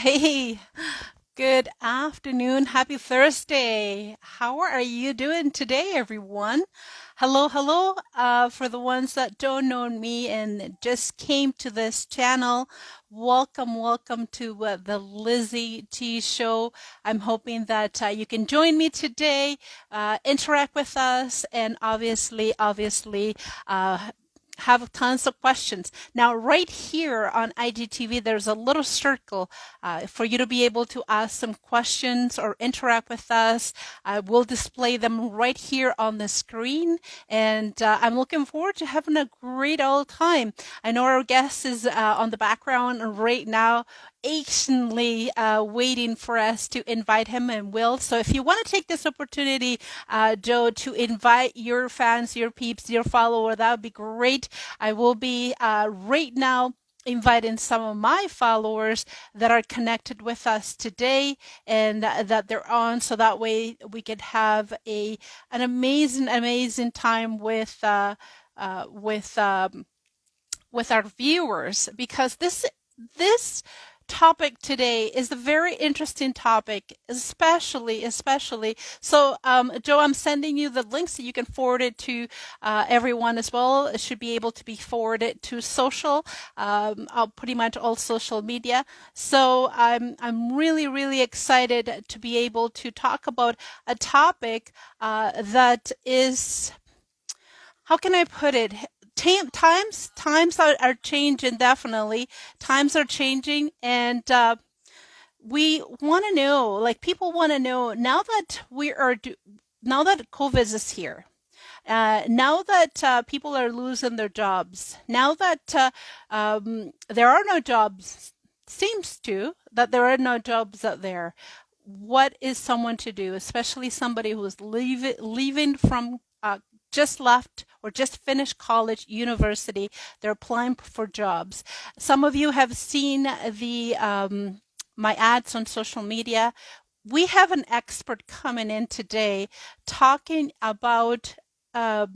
Hey, good afternoon. Happy Thursday. How are you doing today, everyone? Hello, hello. For the ones that don't know me and just came to this channel, welcome to the LizyT Show. I'm hoping that you can join me today, interact with us, and obviously, have tons of questions. Now, right here on IGTV, there's a little circle for you to be able to ask some questions or interact with us. I will display them right here on the screen, and I'm looking forward to having a great old time. I know our guest is on the background right now, patiently waiting for us to invite him and will. So if you want to take this opportunity, Joe, to invite your fans, your peeps, your follower, that would be great. I will be right now inviting some of my followers that are connected with us today and that they're on, so that way we could have an amazing time with with our viewers, because this topic today is a very interesting topic, especially. So, Joe, I'm sending you the links so you can forward it to everyone as well. It should be able to be forwarded to social, pretty much all social media. So I'm really excited to be able to talk about a topic that is, how can I put it? Times are changing, definitely. Times are changing, and we want to know, like, people want to know, now that now that COVID is here, now that people are losing their jobs, now that there are no jobs, seems to that there are no jobs out there. What is someone to do, especially somebody who's leaving from just left or just finished college, university? They're applying for jobs. Some of you have seen the my ads on social media. We have an expert coming in today talking about a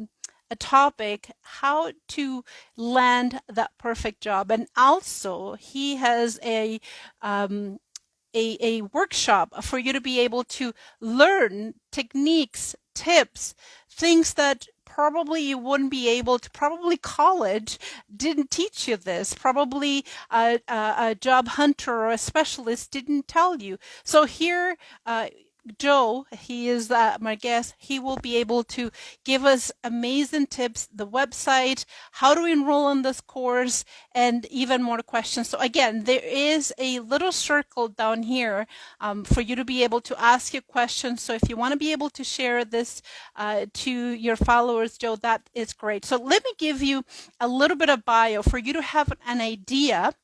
topic, how to land that perfect job. And also he has a workshop for you to be able to learn techniques, tips, things that probably you wouldn't be able to, probably college didn't teach you this, probably a job hunter or a specialist didn't tell you. So here, Joe, he is my guest. He will be able to give us amazing tips, the website, how to enroll in this course, and even more questions. So again, there is a little circle down here for you to be able to ask your questions. So if you want to be able to share this to your followers, Joe, that is great. So let me give you a little bit of bio for you to have an idea.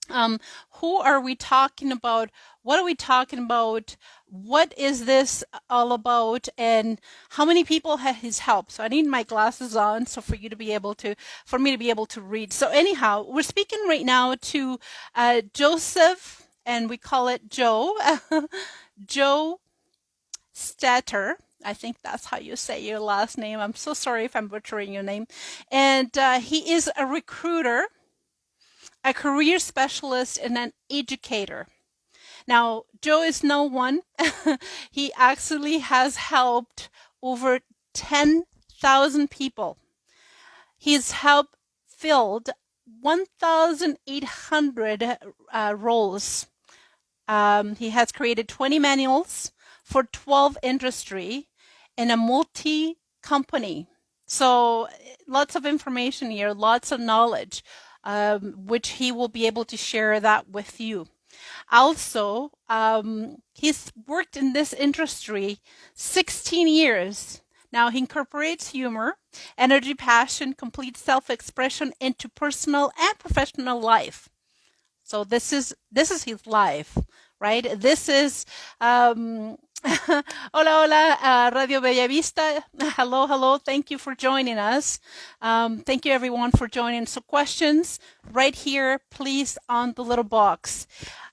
Who are we talking about? What are we talking about? What is this all about? And how many people have his help? So I need my glasses on, so for you to be able to, for me to be able to read. So anyhow, we're speaking right now to Joseph, and we call it Joe, Joe Stetter. I think that's how you say your last name. I'm so sorry if I'm butchering your name. And he is a recruiter, a career specialist, and an educator. Now, Joe is no one. He actually has helped over 10,000 people. He's helped filled 1,800 roles. He has created 20 manuals for 12 industry and a multi-company. So lots of information here, lots of knowledge, which he will be able to share that with you. Also, he's worked in this industry 16 years. Now, he incorporates humor, energy, passion, complete self-expression into personal and professional life. So this is his life, right? This is hola, Radio Bellavista. Hello. Thank you for joining us. Thank you, everyone, for joining. So questions right here, please, on the little box.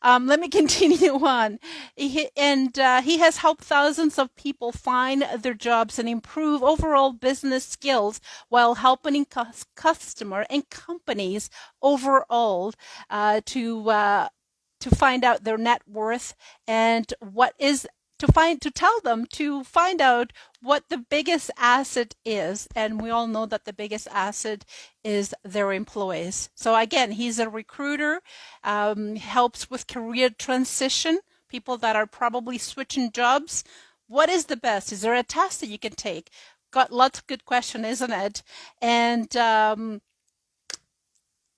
Let me continue on. He has helped thousands of people find their jobs and improve overall business skills while helping customer and companies overall to to find out their net worth and what is to tell them to find out what the biggest asset is. And we all know that the biggest asset is their employees. So again, he's a recruiter, helps with career transition, people that are probably switching jobs. What is the best? Is there a test that you can take? Got lots of good questions, isn't it? And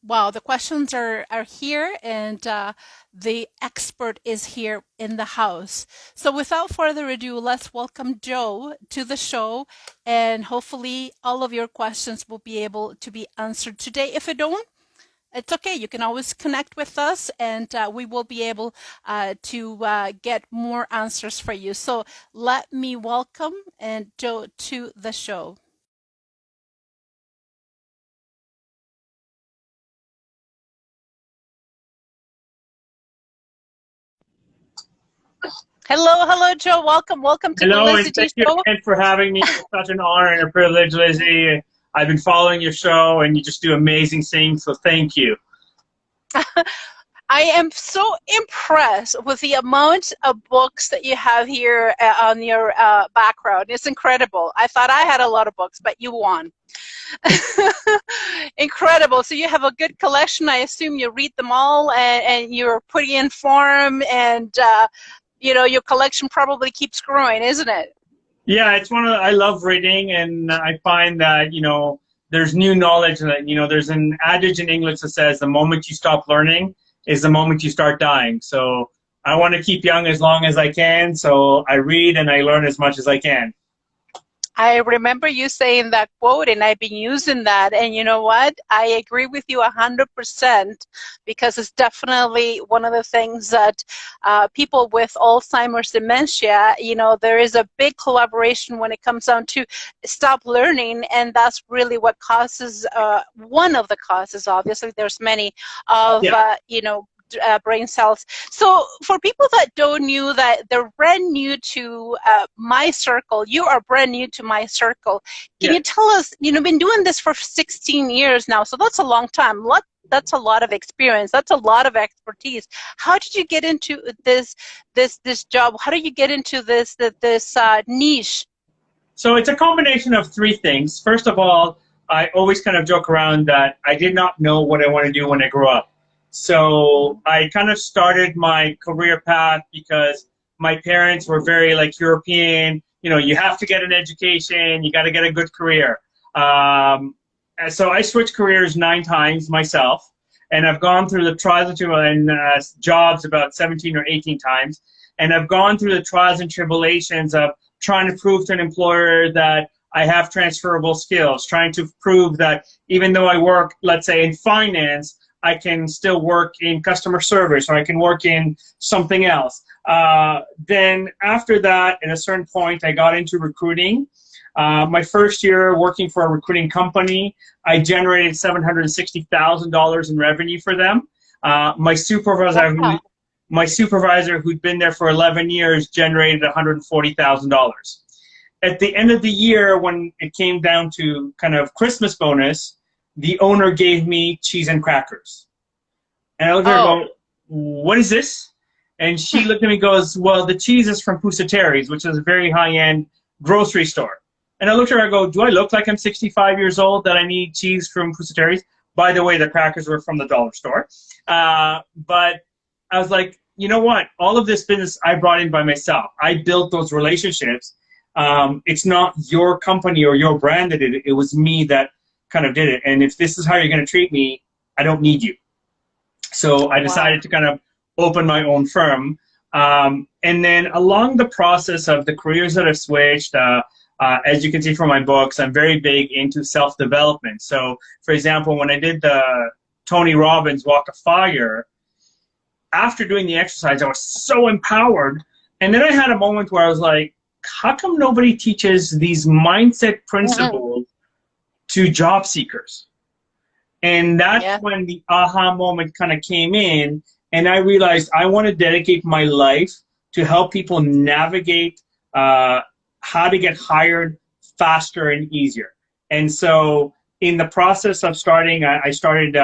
wow, the questions are here, and the expert is here in the house. So without further ado, let's welcome Joe to the show, and hopefully all of your questions will be able to be answered today. If it don't, it's okay. You can always connect with us, and we will be able to get more answers for you. So let me welcome Joe to the show. Hello, Joe. Welcome to the Hello, and LizyT thank you Show. again for having me. It's such an honor and a privilege, Lizzie. I've been following your show, and you just do amazing things, so thank you. I am so impressed with the amount of books that you have here on your background. It's incredible. I thought I had a lot of books, but you won. Incredible. So you have a good collection. I assume you read them all, and you're pretty informed, and you know, your collection probably keeps growing, isn't it? Yeah, it's I love reading, and I find that, you know, there's new knowledge, and, you know, there's an adage in English that says the moment you stop learning is the moment you start dying. So I want to keep young as long as I can, so I read and I learn as much as I can. I remember you saying that quote, and I've been using that. And you know what? I agree with you 100%, because it's definitely one of the things that people with Alzheimer's dementia, you know, there is a big collaboration when it comes down to stop learning, and that's really what causes, one of the causes, obviously, there's many, of, you know, brain cells. So for people that don't know, that they're brand new to my circle, you are brand new to my circle. Can you tell us, you know, been doing this for 16 years now, so that's a long time. That's a lot of experience. That's a lot of expertise. How did you get into this job? How did you get into this niche? So it's a combination of three things. First of all, I always kind of joke around that I did not know what I want to do when I grew up. So I kind of started my career path because my parents were very like European, you know, you have to get an education, you got to get a good career. And so I switched careers 9 times myself, and I've gone through the trials and jobs about 17 or 18 times. And I've gone through the trials and tribulations of trying to prove to an employer that I have transferable skills, trying to prove that even though I work, let's say, in finance, I can still work in customer service, or I can work in something else. Then after that, at a certain point, I got into recruiting. My first year working for a recruiting company, I generated $760,000 in revenue for them. My supervisor, who'd been there for 11 years, generated $140,000. At the end of the year, when it came down to kind of Christmas bonus, the owner gave me cheese and crackers. And I looked at her and go, what is this? And she looked at me and goes, well, the cheese is from Pusateri's, which is a very high-end grocery store. And I looked at her and go, do I look like I'm 65 years old that I need cheese from Pusateri's? By the way, the crackers were from the dollar store. But I was like, you know what? All of this business I brought in by myself. I built those relationships. It's not your company or your brand that did it. It was me that kind of did it. And if this is how you're going to treat me, I don't need you. So I decided to kind of open my own firm. And then along the process of the careers that I've switched, as you can see from my books, I'm very big into self-development. So, for example, when I did the Tony Robbins Walk of Fire, after doing the exercise, I was so empowered. And then I had a moment where I was like, how come nobody teaches these mindset principles to job seekers? And that's when the aha moment kind of came in, and I realized I want to dedicate my life to help people navigate how to get hired faster and easier. And so in the process of starting, I started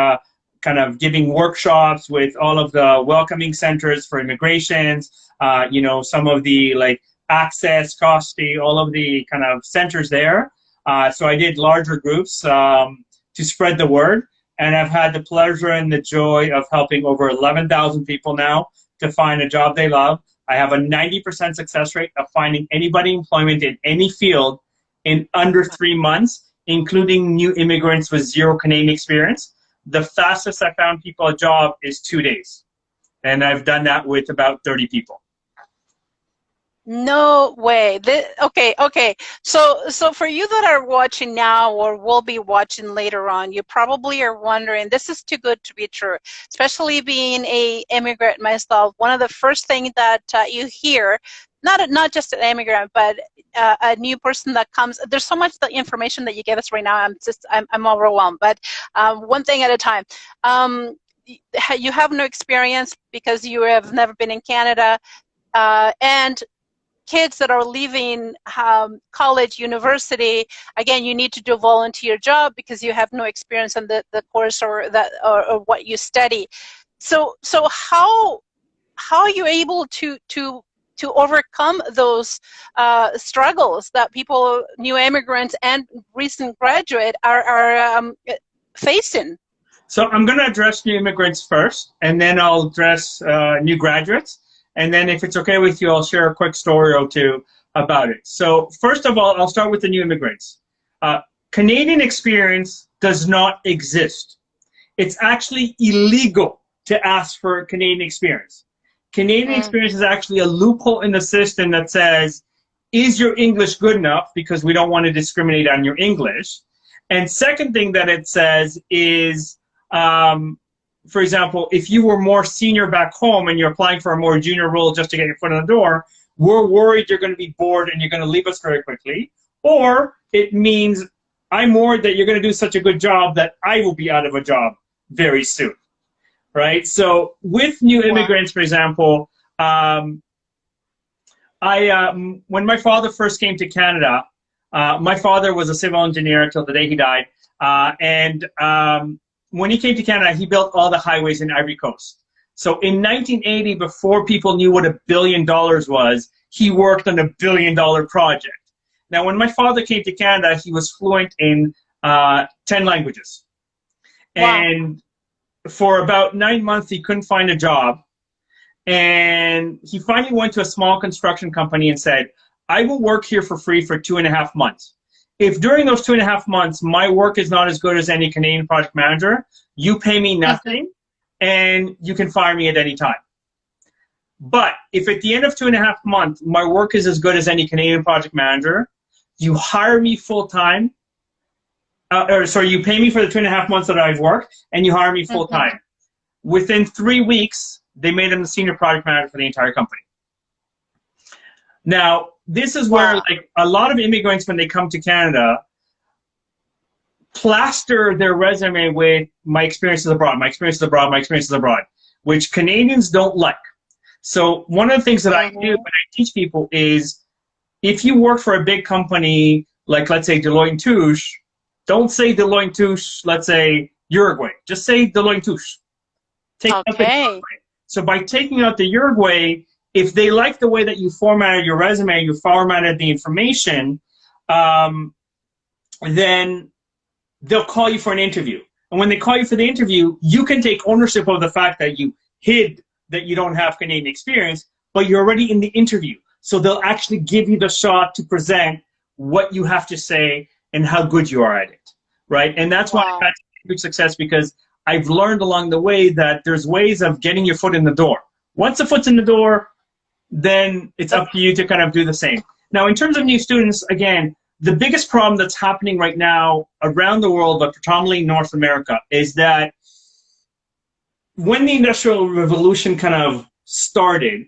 kind of giving workshops with all of the welcoming centers for immigrations, you know, some of the like access, costly, all of the kind of centers there. So I did larger groups to spread the word. And I've had the pleasure and the joy of helping over 11,000 people now to find a job they love. I have a 90% success rate of finding anybody employment in any field in under 3 months, including new immigrants with 0 Canadian experience. The fastest I found people a job is 2 days. And I've done that with about 30 people. No way. Okay. So for you that are watching now or will be watching later on, you probably are wondering, this is too good to be true. Especially being a immigrant myself, one of the first things that you hear, not just an immigrant, but a new person that comes. There's so much the information that you give us right now. I'm overwhelmed. But one thing at a time. You have no experience because you have never been in Canada, and kids that are leaving college, university, again, you need to do a volunteer job because you have no experience in the course or what you study. So how are you able to overcome those struggles that people, new immigrants and recent graduate are facing? So I'm going to address new immigrants first, and then I'll address new graduates. And then if it's okay with you, I'll share a quick story or two about it. So first of all, I'll start with the new immigrants. Canadian experience does not exist. It's actually illegal to ask for Canadian experience. Canadian experience is actually a loophole in the system that says, is your English good enough? Because we don't want to discriminate on your English. And second thing that it says is, for example, if you were more senior back home and you're applying for a more junior role just to get your foot in the door, we're worried you're going to be bored and you're going to leave us very quickly. Or it means I'm worried that you're going to do such a good job that I will be out of a job very soon, right? So with new immigrants, for example, when my father first came to Canada, my father was a civil engineer until the day he died, when he came to Canada, he built all the highways in Ivory Coast. So in 1980, before people knew what $1 billion was, he worked on $1 billion project. Now, when my father came to Canada, he was fluent in 10 languages. Wow. And for about 9 months, he couldn't find a job. And he finally went to a small construction company and said, I will work here for free for 2.5 months. If during those 2.5 months, my work is not as good as any Canadian project manager, you pay me nothing and you can fire me at any time. But if at the end of 2.5 months, my work is as good as any Canadian project manager, you hire me full-time, you pay me for the 2.5 months that I've worked and you hire me full-time. Within 3 weeks, they made him the senior project manager for the entire company. Now, this is where like a lot of immigrants, when they come to Canada, plaster their resume with my experiences abroad, my experiences abroad, my experiences abroad, which Canadians don't like. So one of the things that I do when I teach people is, if you work for a big company, like let's say Deloitte & Touche, don't say Deloitte & Touche, let's say Uruguay. Just say Deloitte & Touche. Take out the Uruguay. So by taking out the Uruguay, if they like the way that you formatted your resume, you formatted the information, then they'll call you for an interview. And when they call you for the interview, you can take ownership of the fact that you hid that you don't have Canadian experience, but you're already in the interview. So they'll actually give you the shot to present what you have to say and how good you are at it, right? And that's why I've had huge success, because I've learned along the way that there's ways of getting your foot in the door. Once the foot's in the door, then it's up to you to kind of do the same. Now, in terms of new students, again, the biggest problem that's happening right now around the world, but predominantly North America, is that when the Industrial Revolution kind of started,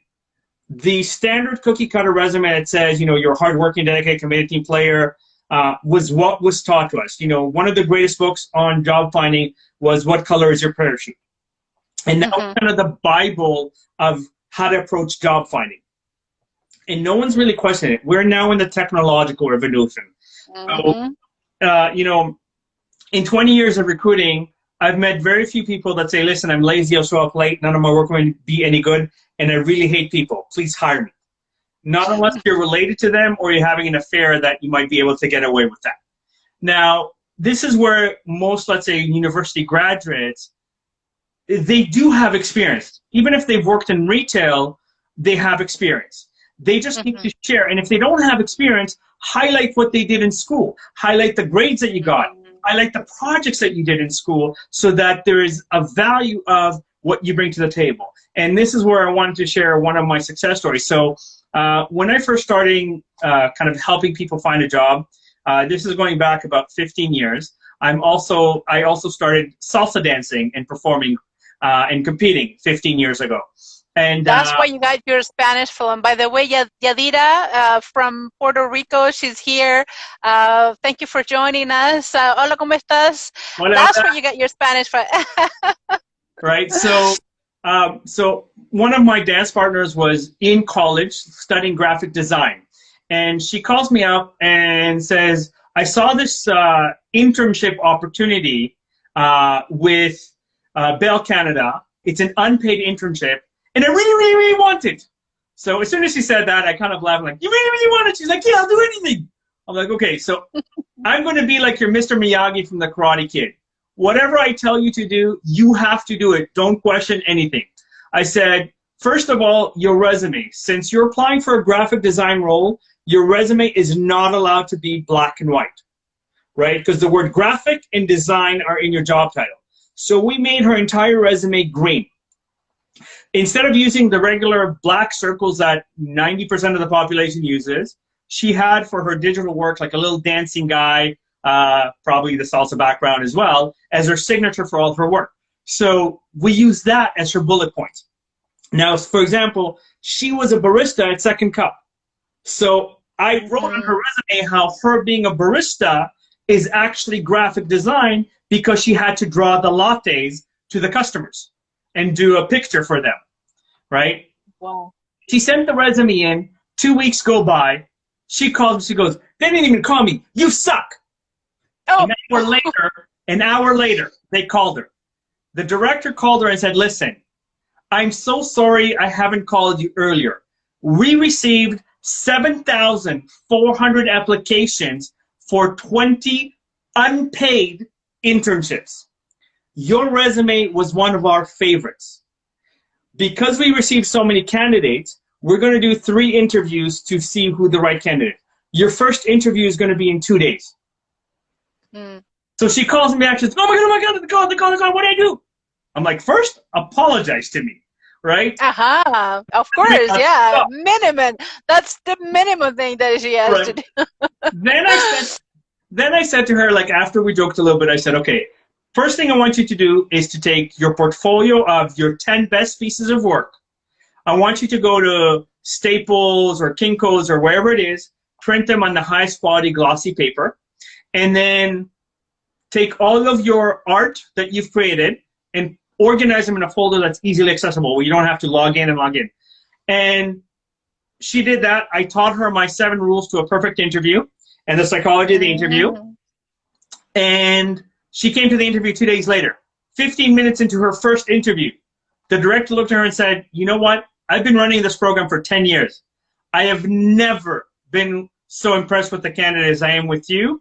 the standard cookie-cutter resume that says, you know, you're a hardworking, dedicated, committed team player was what was taught to us. You know, one of the greatest books on job finding was What Color is Your Parachute? And that was kind of the Bible of how to approach job finding. And no one's really questioning it. We're now in the technological revolution. So, you know, in 20 years of recruiting, I've met very few people that say, listen, I'm lazy, I'll show up late, none of my work will be any good, and I really hate people. Please hire me. Not unless you're related to them or you're having an affair that you might be able to get away with that. Now, this is where most, let's say, university graduates, they do have experience. Even if they've worked in retail, they have experience. They just need to share. And if they don't have experience, highlight what they did in school. Highlight the grades that you got. Highlight the projects that you did in school so that there is a value of what you bring to the table. And this is where I wanted to share one of my success stories. So when I first started kind of helping people find a job, this is going back about 15 years. I also started salsa dancing and performing and competing 15 years ago. And that's why you got your Spanish fluent. By the way, Yadira from Puerto Rico, she's here. Thank you for joining us. Hola, ¿cómo estás? Hola, that's hola. where you get your Spanish from. Right. So, so one of my dance partners was in college studying graphic design. And she calls me up and says, I saw this internship opportunity with Bell Canada. It's an unpaid internship. And I really, really, really want it. So as soon as she said that, I kind of laughed, like, you really, really want it? She's like, yeah, I'll do anything. I'm like, okay, so I'm going to be like your Mr. Miyagi from the Karate Kid. Whatever I tell you to do, you have to do it. Don't question anything. I said, first of all, your resume. Since you're applying for a graphic design role, your resume is not allowed to be black and white, right? Because the word graphic and design are in your job title. So we made her entire resume green. Instead of using the regular black circles that 90% of the population uses, she had for her digital work like a little dancing guy, probably the salsa background as well, as her signature for all of her work. So we use that as her bullet points. Now, for example, she was a barista at Second Cup. So I wrote on her resume how her being a barista is actually graphic design because she had to draw the lattes to the customers and do a picture for them, right? Wow. She sent the resume in. 2 weeks go by. She called. She goes, they didn't even call me. You suck. Oh. An hour later, they called her. The director called her and said, listen, I'm so sorry I haven't called you earlier. We received 7,400 applications for 20 unpaid internships. Your resume was one of our favorites. Because we received so many candidates, we're going to do 3 interviews to see who the right candidate is. Your first interview is going to be in 2 days. So she calls me back. She says, oh my God, the call, what do I do? I'm like, first, apologize to me, right? Of course, yeah. Minimum. That's the minimum thing that she has to do. Then I said to her, like, after we joked a little bit, I said, okay, first thing I want you to do is to take your portfolio of your 10 best pieces of work. I want you to go to Staples or Kinko's or wherever it is, print them on the highest quality glossy paper, and then take all of your art that you've created and organize them in a folder that's easily accessible where you don't have to log in and log in. And she did that. I taught her my 7 rules to a perfect interview and the psychology of the interview. And she came to the interview 2 days later. 15 minutes into her first interview, the director looked at her and said, you know what? I've been running this program for 10 years. I have never been so impressed with the candidate as I am with you.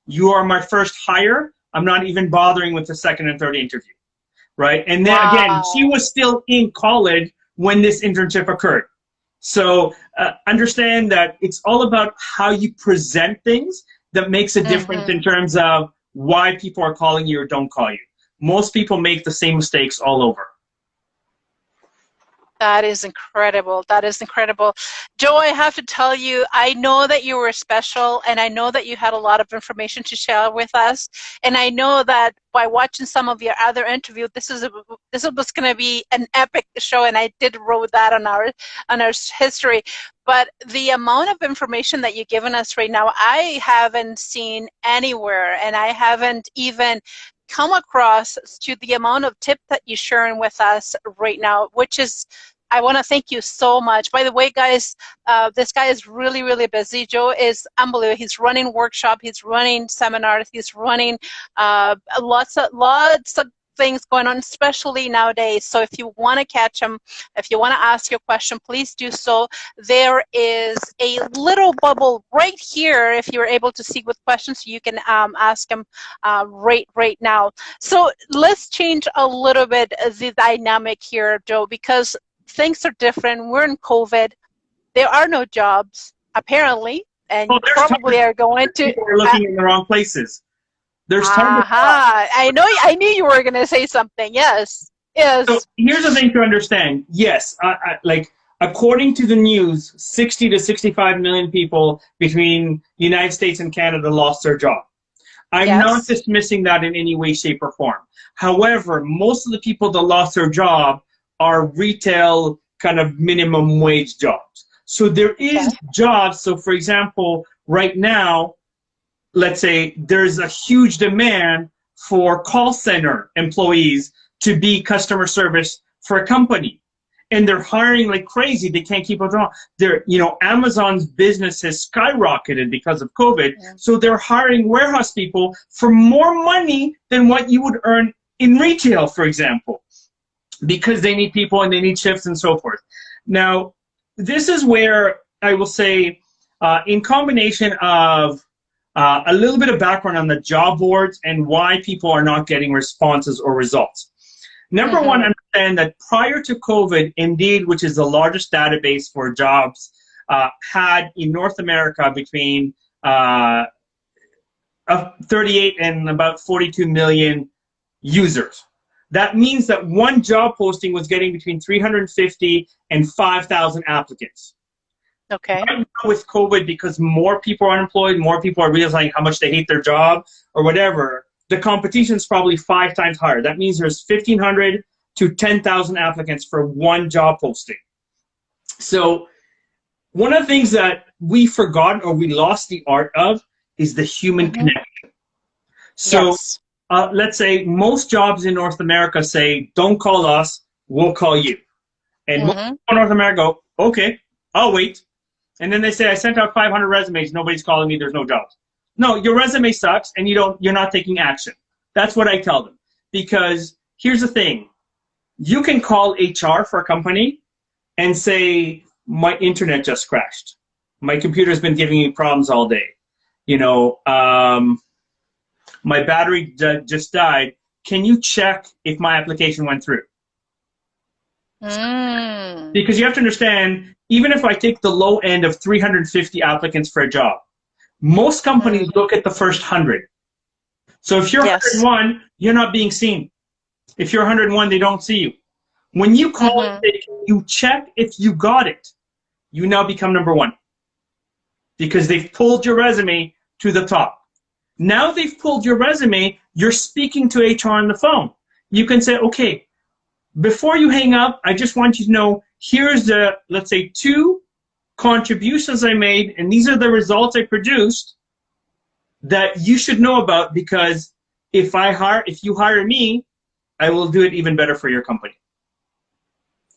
You are my first hire. I'm not even bothering with the second and third interview, right? And then again, she was still in college when this internship occurred. So understand that it's all about how you present things that makes a difference in terms of why people are calling you or don't call you. Most people make the same mistakes all over. That is incredible. That is incredible. Joe, I have to tell you, I know that you were special, and I know that you had a lot of information to share with us. And I know that by watching some of your other interviews, this was going to be an epic show, and I did wrote that on our history. But the amount of information that you've given us right now, I haven't seen anywhere, and I haven't even come across to the amount of tip that you're sharing with us right now, which is, I want to thank you so much. By the way, guys, this guy is really, really busy. Joe is unbelievable. He's running workshops, he's running seminars, he's running lots of things going on, especially nowadays. So if you want to catch them, if you want to ask your question, please do so. There is a little bubble right here if you're able to see with questions, so you can ask them right now. So let's change a little bit the dynamic here, Joe, because things are different. We're in COVID. There are no jobs, apparently, and Well, probably are going to. People are looking in the wrong places. There's tons of Aha! I knew you were going to say something. Yes. Yes. So here's the thing to understand. Yes, like according to the news, 60 to 65 million people between the United States and Canada lost their job. I'm not dismissing that in any way, shape, or form. However, most of the people that lost their job are retail kind of minimum wage jobs. So there is jobs. So for example, right now, let's say there's a huge demand for call center employees to be customer service for a company. And they're hiring like crazy. They can't keep up. They're, Amazon's business has skyrocketed because of COVID. Yeah. So they're hiring warehouse people for more money than what you would earn in retail, for example, because they need people and they need shifts and so forth. Now, this is where I will say, in combination of a little bit of background on the job boards and why people are not getting responses or results. Number one, understand that prior to COVID, Indeed, which is the largest database for jobs, had in North America between 38 and about 42 million users. That means that one job posting was getting between 350 and 5,000 applicants. Okay. Right now with COVID, because more people are unemployed, more people are realizing how much they hate their job or whatever, the competition is probably 5 times higher. That means there's 1,500 to 10,000 applicants for one job posting. So one of the things that we forgot or we lost the art of is the human connection. So let's say most jobs in North America say, don't call us, we'll call you. And most people in North America go, okay, I'll wait. And then they say, I sent out 500 resumes, nobody's calling me, there's no jobs. No, your resume sucks and you're not taking action. That's what I tell them. Because here's the thing. You can call HR for a company and say, my internet just crashed. My computer's been giving me problems all day. My battery just died. Can you check if my application went through? Because you have to understand, even if I take the low end of 350 applicants for a job, most companies look at the first 100. So if you're 101, you're not being seen. If you're 101, they don't see you. When you call and say, you check if you got it, you now become number one. Because they've pulled your resume to the top. Now they've pulled your resume, you're speaking to HR on the phone. You can say, okay, before you hang up, I just want you to know, here's the, let's say, 2 contributions I made, and these are the results I produced that you should know about, because if you hire me, I will do it even better for your company.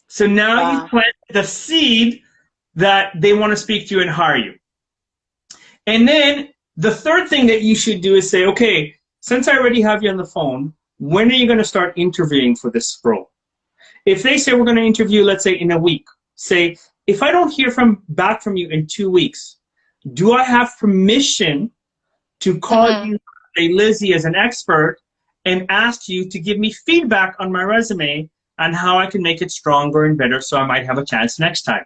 So now you plant the seed that they want to speak to you and hire you. And then the third thing that you should do is say, okay, since I already have you on the phone, when are you going to start interviewing for this role? If they say we're going to interview, let's say in a week, say, if I don't hear back from you in 2 weeks, do I have permission to call you, say, Lizzy, as an expert and ask you to give me feedback on my resume and how I can make it stronger and better so I might have a chance next time?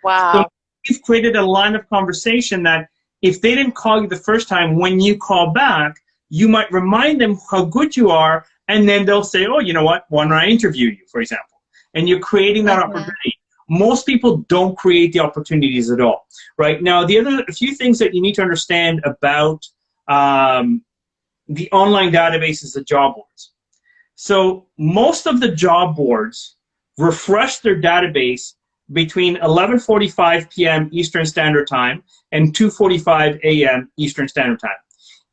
Wow. So you've created a line of conversation that if they didn't call you the first time, when you call back, you might remind them how good you are, and then they'll say, oh, you know what, why don't I interview you, for example? And you're creating that opportunity. Most people don't create the opportunities at all. Right now, a few things that you need to understand about the online databases, the job boards. So most of the job boards refresh their database between 11:45 p.m. Eastern Standard Time and 2:45 a.m. Eastern Standard Time.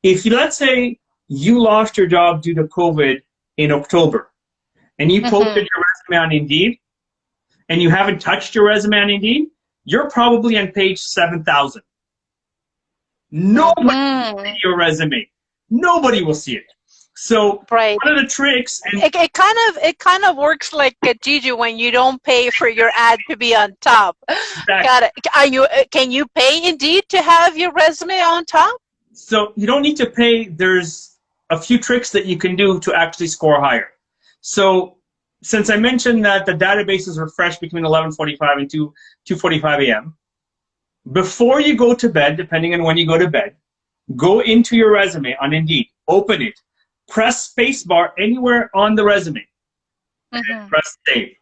If let's say you lost your job due to COVID in October, and you posted your resume on Indeed, and you haven't touched your resume on Indeed, you're probably on page 7,000. Nobody will see your resume. Nobody will see it. So Right. one of the tricks, and It kind of works like a Gigi when you don't pay for your ad to be on top. Got it. Can you pay Indeed to have your resume on top? so you don't need to pay. There's a few tricks that you can do to actually score higher. So since I mentioned that the database is refreshed between 11:45 and 2:45 a.m., before you go to bed, depending on when you go to bed, go into your resume on Indeed, open it, press spacebar anywhere on the resume, and press save.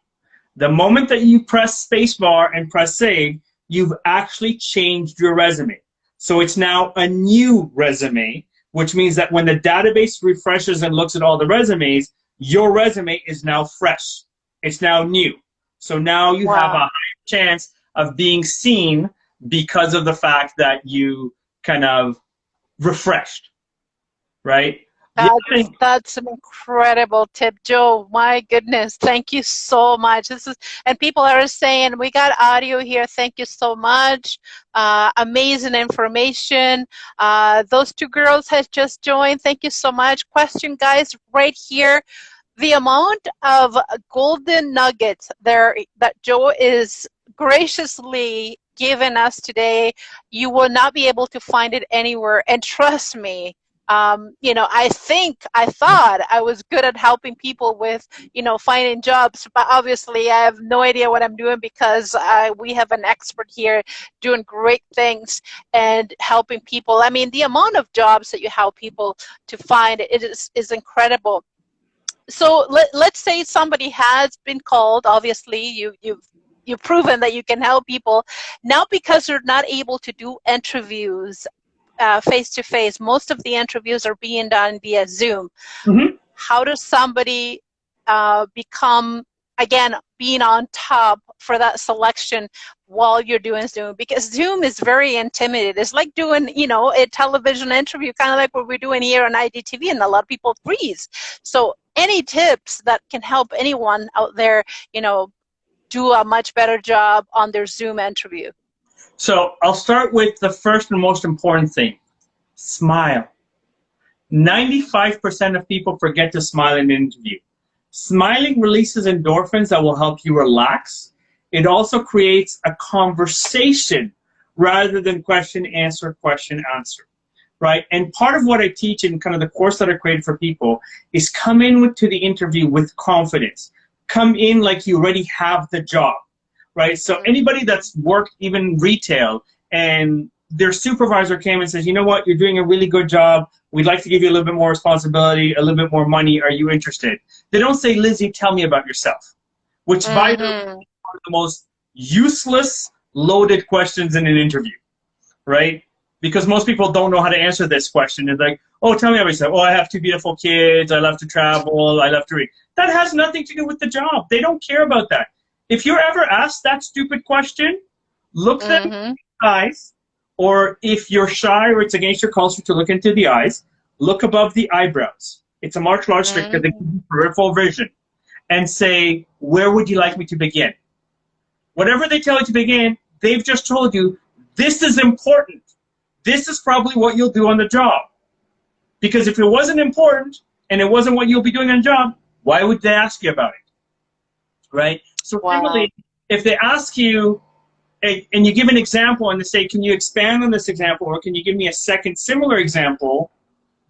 The moment that you press spacebar and press save, you've actually changed your resume. So it's now a new resume, which means that when the database refreshes and looks at all the resumes, your resume is now fresh. It's now new. So now you have a higher chance of being seen because of the fact that you kind of refreshed, right? That's an incredible tip, Joe. My goodness, thank you so much. And people are saying we got audio here. Thank you so much. Amazing information. Those two girls has just joined. Thank you so much. Question, guys, right here. The amount of golden nuggets there that Joe is graciously given us today, you will not be able to find it anywhere. And trust me, I thought I was good at helping people with, finding jobs, but obviously I have no idea what I'm doing because we have an expert here doing great things and helping people. I mean, the amount of jobs that you help people to find is incredible. So let's say somebody has been called. Obviously, you've proven that you can help people. Now, because you're not able to do interviews face-to-face, most of the interviews are being done via Zoom. How does somebody become, again, being on top for that selection while you're doing Zoom? Because Zoom is very intimidating. It's like doing, a television interview, kind of like what we're doing here on IDTV, and a lot of people freeze. So any tips that can help anyone out there, do a much better job on their Zoom interview? So I'll start with the first and most important thing. Smile. 95% of people forget to smile in an interview. Smiling releases endorphins that will help you relax. It also creates a conversation rather than question, answer, right? And part of what I teach in kind of the course that I created for people is come in to the interview with confidence. Come in like you already have the job, right? So anybody that's worked even retail and their supervisor came and says, you know what, you're doing a really good job. We'd like to give you a little bit more responsibility, a little bit more money. Are you interested? They don't say, Lizzie, tell me about yourself, which by the way, is one of the most useless, loaded questions in an interview, right? Because most people don't know how to answer this question. It's like, oh, tell me about yourself. Oh, I have two beautiful kids. I love to travel. I love to read. That has nothing to do with the job. They don't care about that. If you're ever asked that stupid question, look them in the eyes, or if you're shy or it's against your culture to look into the eyes, look above the eyebrows. It's a martial arts trick that they give you peripheral vision, and say, where would you like me to begin? Whatever they tell you to begin, they've just told you, this is important. This is probably what you'll do on the job. Because if it wasn't important and it wasn't what you'll be doing on the job, why would they ask you about it? Right? So really, if they ask you, and you give an example and they say, can you expand on this example, or can you give me a second similar example,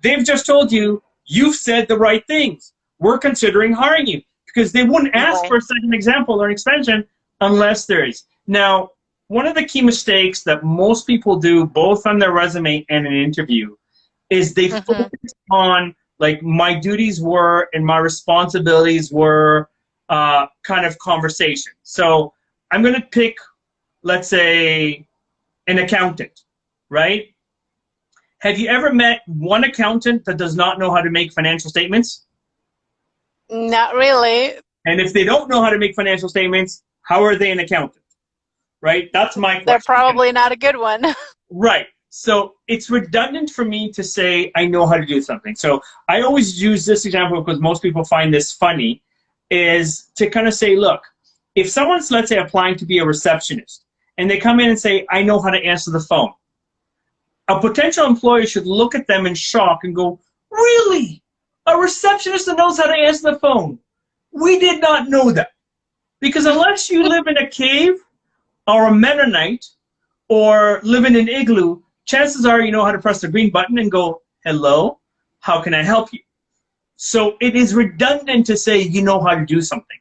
they've just told you, you've said the right things. We're considering hiring you. Because they wouldn't ask for a second example or an expansion unless there is. Now, one of the key mistakes that most people do, both on their resume and an interview, is they focus on, like, my duties were and my responsibilities were kind of conversation. So I'm going to pick, let's say, an accountant, right? Have you ever met one accountant that does not know how to make financial statements? Not really. And if they don't know how to make financial statements, how are they an accountant? Right? That's my question. They're probably not a good one. Right. So it's redundant for me to say I know how to do something. So I always use this example because most people find this funny, is to kind of say, look, if someone's, let's say, applying to be a receptionist, and they come in and say, I know how to answer the phone, a potential employer should look at them in shock and go, really? A receptionist that knows how to answer the phone. We did not know that. Because unless you live in a cave or a Mennonite or live in an igloo, chances are you know how to press the green button and go, hello, how can I help you? So it is redundant to say you know how to do something.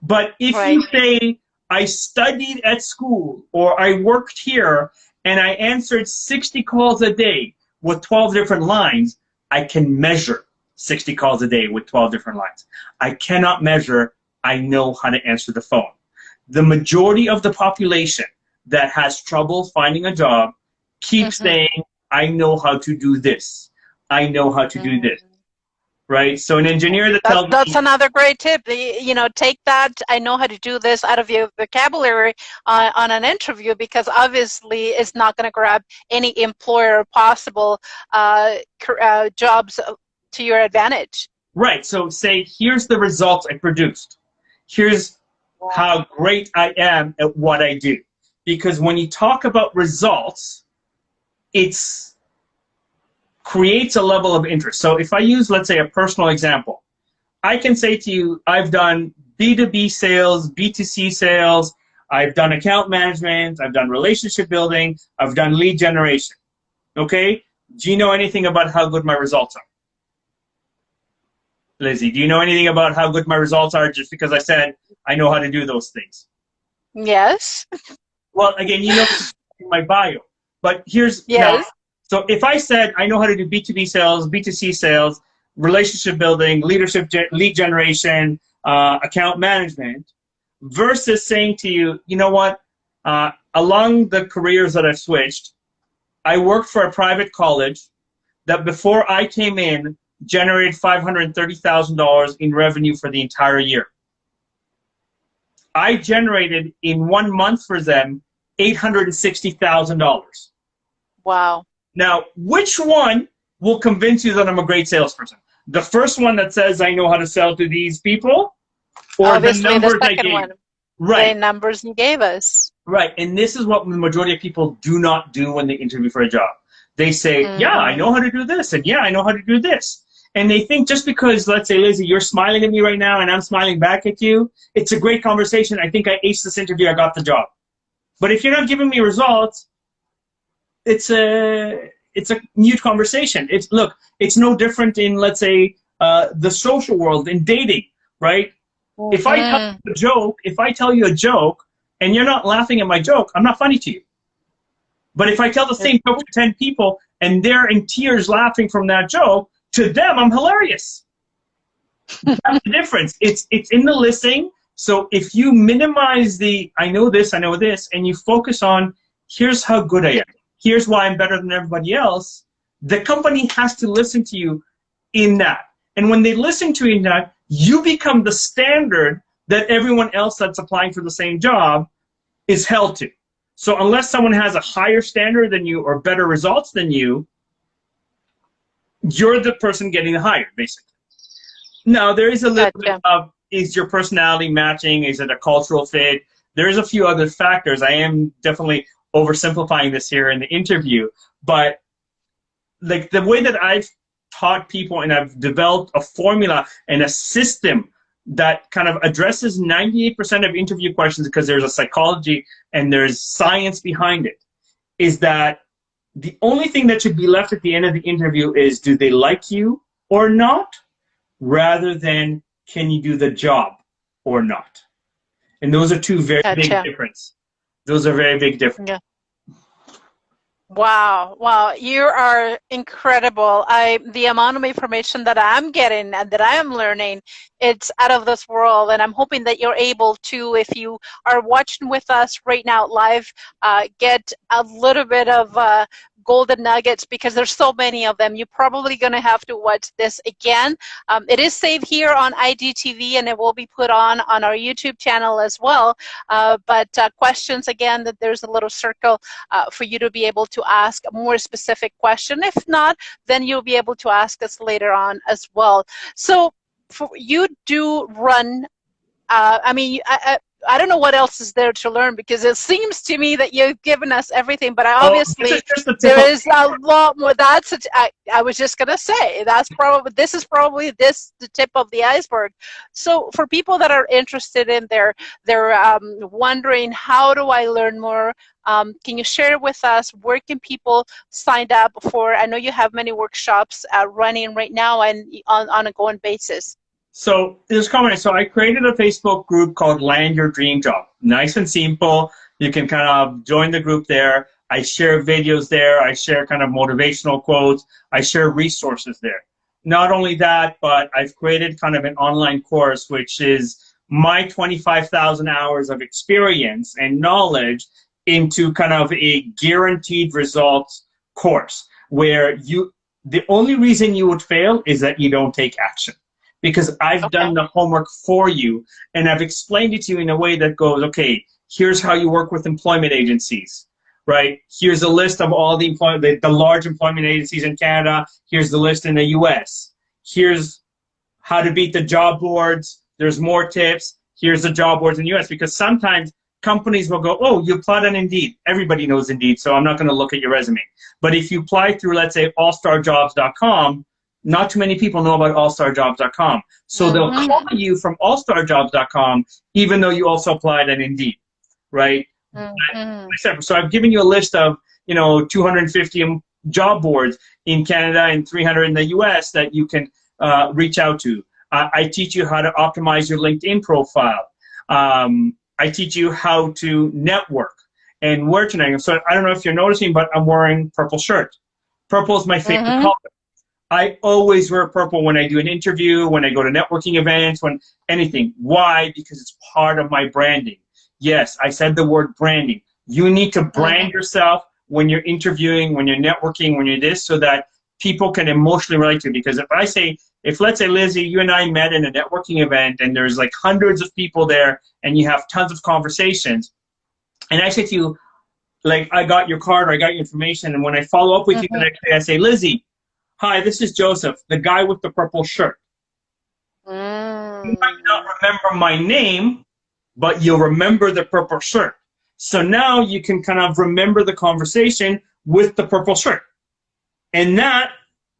But if Right. you say, I studied at school or I worked here and I answered 60 calls a day with 12 different lines, I can measure 60 calls a day with 12 different lines. I cannot measure, I know how to answer the phone. The majority of the population that has trouble finding a job keeps saying, I know how to do this. I know how to do this. Right? So an engineer that tells That's me, another great tip. You know, take that, I know how to do this, out of your vocabulary on an interview, because obviously it's not going to grab any employer possible jobs to your advantage. right, so say, here's the results I produced. Here's how great I am at what I do. Because when you talk about results, it's creates a level of interest. So if I use, let's say, a personal example, I can say to you, I've done B2B sales, B2C sales, I've done account management, I've done relationship building, I've done lead generation. Okay? Do you know anything about how good my results are? Lizzie, do you know anything about how good my results are just because I said I know how to do those things? Yes. Well, again, you know my bio. But here's now, so if I said I know how to do B2B sales, B2C sales, relationship building, lead generation, account management, versus saying to you, you know what, along the careers that I've switched, I worked for a private college that before I came in generated $530,000 in revenue for the entire year. I generated in 1 month for them $860,000. Wow. Now, which one will convince you that I'm a great salesperson? The first one that says I know how to sell to these people, or Obviously, the numbers the I second gave? one. Right. The numbers you gave us. Right. And this is what the majority of people do not do when they interview for a job. They say, yeah, I know how to do this, and yeah, I know how to do this. And they think just because, let's say, Lizzie, you're smiling at me right now and I'm smiling back at you, it's a great conversation. I think I aced this interview, I got the job. But if you're not giving me results, it's a mute conversation. Look, it's no different in, let's say, the social world, in dating, right? If I tell you a joke and you're not laughing at my joke, I'm not funny to you. But if I tell the same joke to 10 people and they're in tears laughing from that joke, to them I'm hilarious. That's the difference. It's in the listening. So if you minimize the I know this, and you focus on here's how good I am, here's why I'm better than everybody else, the company has to listen to you in that. And when they listen to you in that, you become the standard that everyone else that's applying for the same job is held to. So unless someone has a higher standard than you or better results than you, you're the person getting hired, basically. Now, there is a little bit of, is your personality matching? Is it a cultural fit? There's a few other factors. I am definitely oversimplifying this here in the interview, but like the way that I've taught people and I've developed a formula and a system that kind of addresses 98% of interview questions, because there's a psychology and there's science behind it, is that the only thing that should be left at the end of the interview is, do they like you or not, rather than can you do the job or not. And those are two very big differences. Those are very big differences. Yeah. Wow, wow, you are incredible. The amount of information that I'm getting and that I am learning, it's out of this world. And I'm hoping that you're able to, if you are watching with us right now live, get a little bit of golden nuggets, because there's so many of them. You're probably going to have to watch this again. It is saved here on IGTV, and it will be put on our YouTube channel as well. But questions, again, that there's a little circle for you to be able to ask a more specific question. If not, then you'll be able to ask us later on as well. So you do run, I don't know what else is there to learn, because it seems to me that you've given us everything, but This obviously is just the tip there of is a lot more. I was just gonna say this is probably the tip of the iceberg. So for people that are interested in they're wondering, how do I learn more? Can you share with us, where can people sign up for? I know you have many workshops running right now and on an ongoing basis. So there's comment. So I created a Facebook group called Land Your Dream Job. Nice and simple. You can kind of join the group there. I share videos there. I share kind of motivational quotes. I share resources there. Not only that, but I've created kind of an online course, which is my 25,000 hours of experience and knowledge into kind of a guaranteed results course, where the only reason you would fail is that you don't take action. Because I've done the homework for you, and I've explained it to you in a way that goes, okay, here's how you work with employment agencies, right? Here's a list of all the large employment agencies in Canada. Here's the list in the US. Here's how to beat the job boards. There's more tips. Here's the job boards in the US. Because sometimes companies will go, oh, you applied on Indeed. Everybody knows Indeed, so I'm not going to look at your resume. But if you apply through, let's say, allstarjobs.com, not too many people know about allstarjobs.com. So they'll call you from allstarjobs.com, even though you also applied on Indeed, right? So I've given you a list of, 250 job boards in Canada and 300 in the US that you can reach out to. I teach you how to optimize your LinkedIn profile. I teach you how to network and where to network. So I don't know if you're noticing, but I'm wearing purple shirt. Purple is my favorite color. I always wear purple when I do an interview, when I go to networking events, when anything. Why? Because it's part of my branding. Yes, I said the word branding. You need to brand yourself when you're interviewing, when you're networking, when you're this, so that people can emotionally relate to you. Because if let's say, Lizzie, you and I met in a networking event and there's like hundreds of people there and you have tons of conversations, and I say to you, like, I got your card or I got your information, and when I follow up with you the next day, I say, Lizzie, hi, this is Joseph, the guy with the purple shirt. You might not remember my name, but you'll remember the purple shirt. So now you can kind of remember the conversation with the purple shirt. And that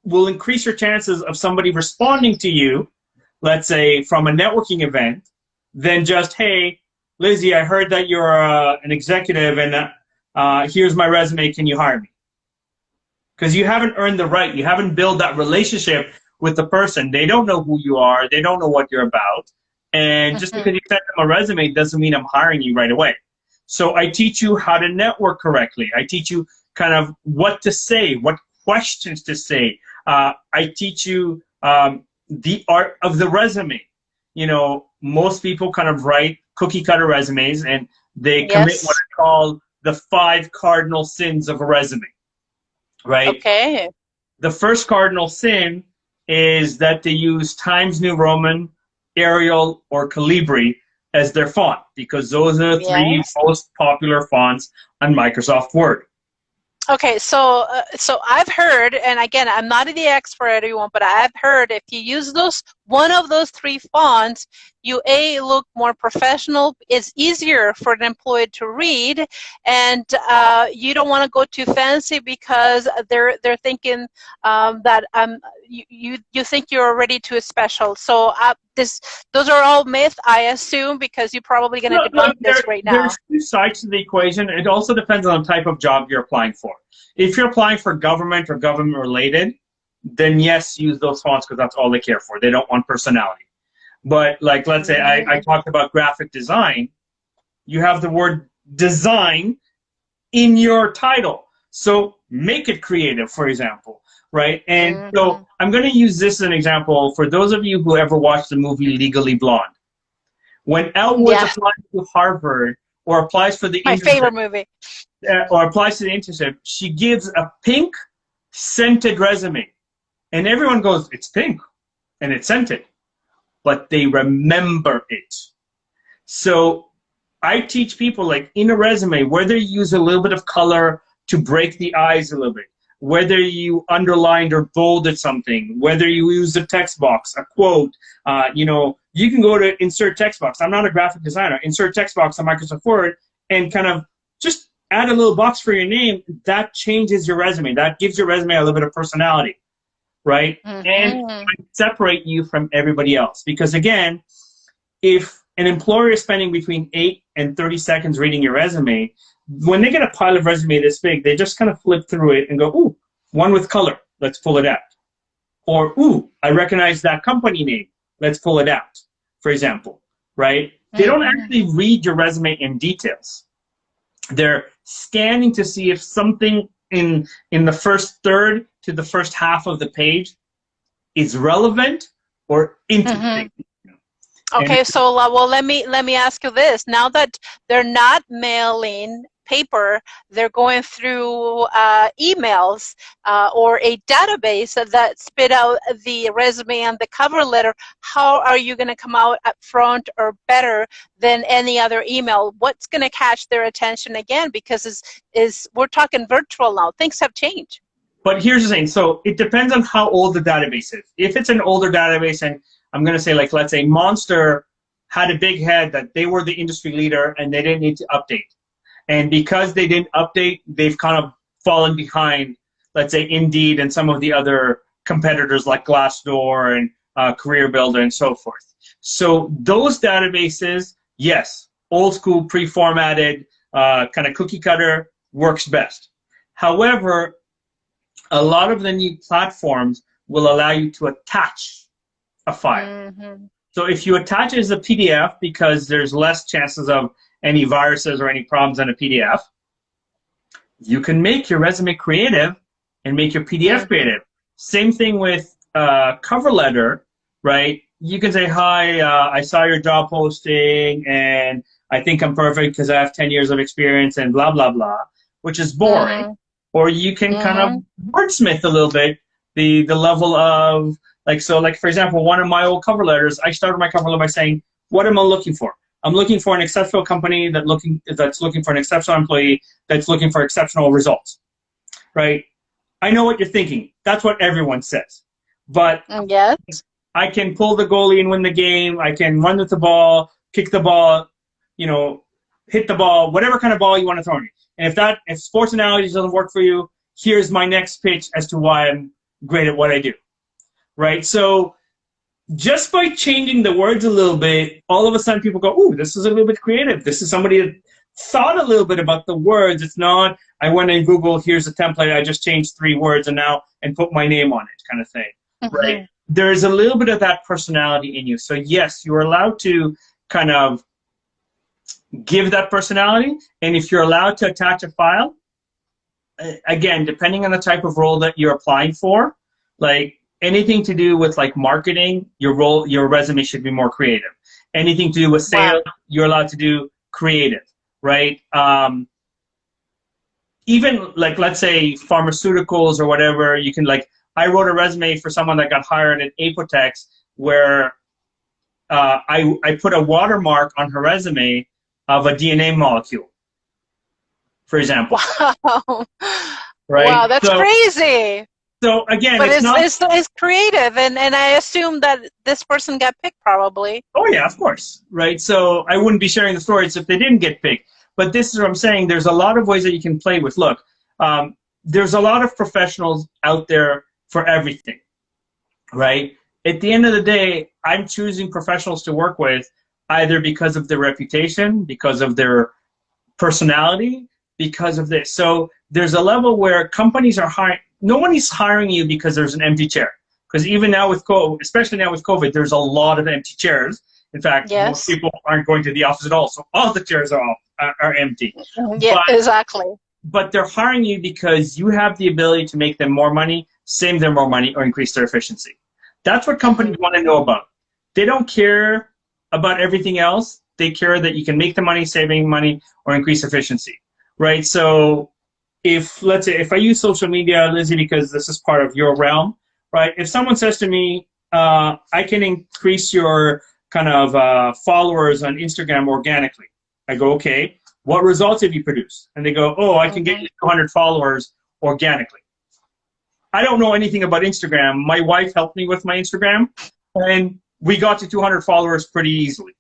will increase your chances of somebody responding to you, let's say from a networking event, than just, hey, Lizzie, I heard that you're an executive and here's my resume, can you hire me? Because you haven't earned the right. You haven't built that relationship with the person. They don't know who you are. They don't know what you're about. And just because you sent them a resume doesn't mean I'm hiring you right away. So I teach you how to network correctly. I teach you kind of what to say, what questions to say. I teach you the art of the resume. Most people kind of write cookie cutter resumes, and they commit what I call the 5 cardinal sins of a resume. Right? Okay. The first cardinal sin is that they use Times New Roman, Arial, or Calibri as their font, because those are the 3 most popular fonts on Microsoft Word. Okay, so I've heard, and again, I'm not the expert, everyone, but I've heard if you use one of those 3 fonts, you look more professional. It's easier for an employee to read, and you don't want to go too fancy because they're thinking that you think you're already too special. So those are all myth, I assume, because you're probably going to debunk this right now. There's 2 sides to the equation. It also depends on the type of job you're applying for. If you're applying for government or government related, then yes, use those fonts because that's all they care for. They don't want personality. But like, let's say I talked about graphic design. You have the word design in your title. So make it creative, for example, right? And so I'm going to use this as an example for those of you who ever watched the movie Legally Blonde. When Elle Woods applies to Harvard or applies for the my favorite movie, or applies to the internship, she gives a pink scented resume. And everyone goes, it's pink and it's scented. But they remember it. So I teach people, like, in a resume, whether you use a little bit of color to break the eyes a little bit, whether you underlined or bolded something, whether you use a text box, a quote, you know, you can go to insert text box. I'm not a graphic designer. Insert text box on Microsoft Word and kind of just add a little box for your name. That changes your resume. That gives your resume a little bit of personality, right? And separate you from everybody else. Because again, if an employer is spending between 8 and 30 seconds reading your resume, when they get a pile of resume this big, they just kind of flip through it and go, ooh, one with color, let's pull it out. Or, ooh, I recognize that company name, let's pull it out, for example, right? They don't actually read your resume in details. They're scanning to see if something in the first third to the first half of the page is relevant or interesting. Okay, so well, let me ask you this. Now that they're not mailing paper, they're going through emails or a database that spit out the resume and the cover letter. How are you going to come out up front or better than any other email? What's going to catch their attention again? Because we're talking virtual now. Things have changed. But here's the thing. So it depends on how old the database is. If it's an older database, and I'm going to say, like, let's say Monster had a big head that they were the industry leader and they didn't need to update. And because they didn't update, they've kind of fallen behind, let's say, Indeed and some of the other competitors like Glassdoor and Career Builder and so forth. So those databases, yes, old school, pre-formatted, kind of cookie cutter works best. However, a lot of the new platforms will allow you to attach a file. So if you attach it as a PDF, because there's less chances of any viruses or any problems on a PDF, you can make your resume creative and make your PDF creative. Same thing with cover letter, right? You can say, hi, I saw your job posting and I think I'm perfect because I have 10 years of experience and blah, blah, blah, which is boring. Or you can kind of wordsmith a little bit the level of, like, so like, for example, one of my old cover letters, I started my cover letter by saying, what am I looking for? I'm looking for an exceptional company that's looking for an exceptional employee that's looking for exceptional results, right? I know what you're thinking. That's what everyone says. But yes, I can pull the goalie and win the game. I can run with the ball, kick the ball, you know, hit the ball, whatever kind of ball you want to throw me. And if sports analogies doesn't work for you, here's my next pitch as to why I'm great at what I do, right? So just by changing the words a little bit, all of a sudden people go, ooh, this is a little bit creative. This is somebody that thought a little bit about the words. It's not, I went in Google, here's a template, I just changed 3 words and put my name on it kind of thing, right? There's a little bit of that personality in you. So yes, you're allowed to kind of give that personality. And if you're allowed to attach a file, again, depending on the type of role that you're applying for, like anything to do with like marketing, your resume should be more creative. Anything to do with sales, you're allowed to do creative, right? Even like, let's say pharmaceuticals or whatever, you can like, I wrote a resume for someone that got hired at Apotex where I put a watermark on her resume of a DNA molecule, for example. Wow. Right? Wow, that's crazy. So again, but it's creative, and I assume that this person got picked probably. Oh yeah, of course, right? So I wouldn't be sharing the stories if they didn't get picked. But this is what I'm saying. There's a lot of ways that you can play with. Look, there's a lot of professionals out there for everything, right? At the end of the day, I'm choosing professionals to work with either because of their reputation, because of their personality, because of this. So there's a level where companies are hiring. No one is hiring you because there's an empty chair. Because even now with COVID, especially now with COVID, there's a lot of empty chairs. In fact, most people aren't going to the office at all, so all the chairs are empty. Yeah, exactly. But they're hiring you because you have the ability to make them more money, save them more money, or increase their efficiency. That's what companies want to know about. They don't care about everything else. They care that you can make the money, saving money, or increase efficiency, right? So let's say if I use social media, Lizzie, because this is part of your realm, right? If someone says to me, I can increase your kind of followers on Instagram organically. I go, okay, what results have you produced? And they go, oh, I can get you 200 followers organically. I don't know anything about Instagram. My wife helped me with my Instagram, and we got to 200 followers pretty easily.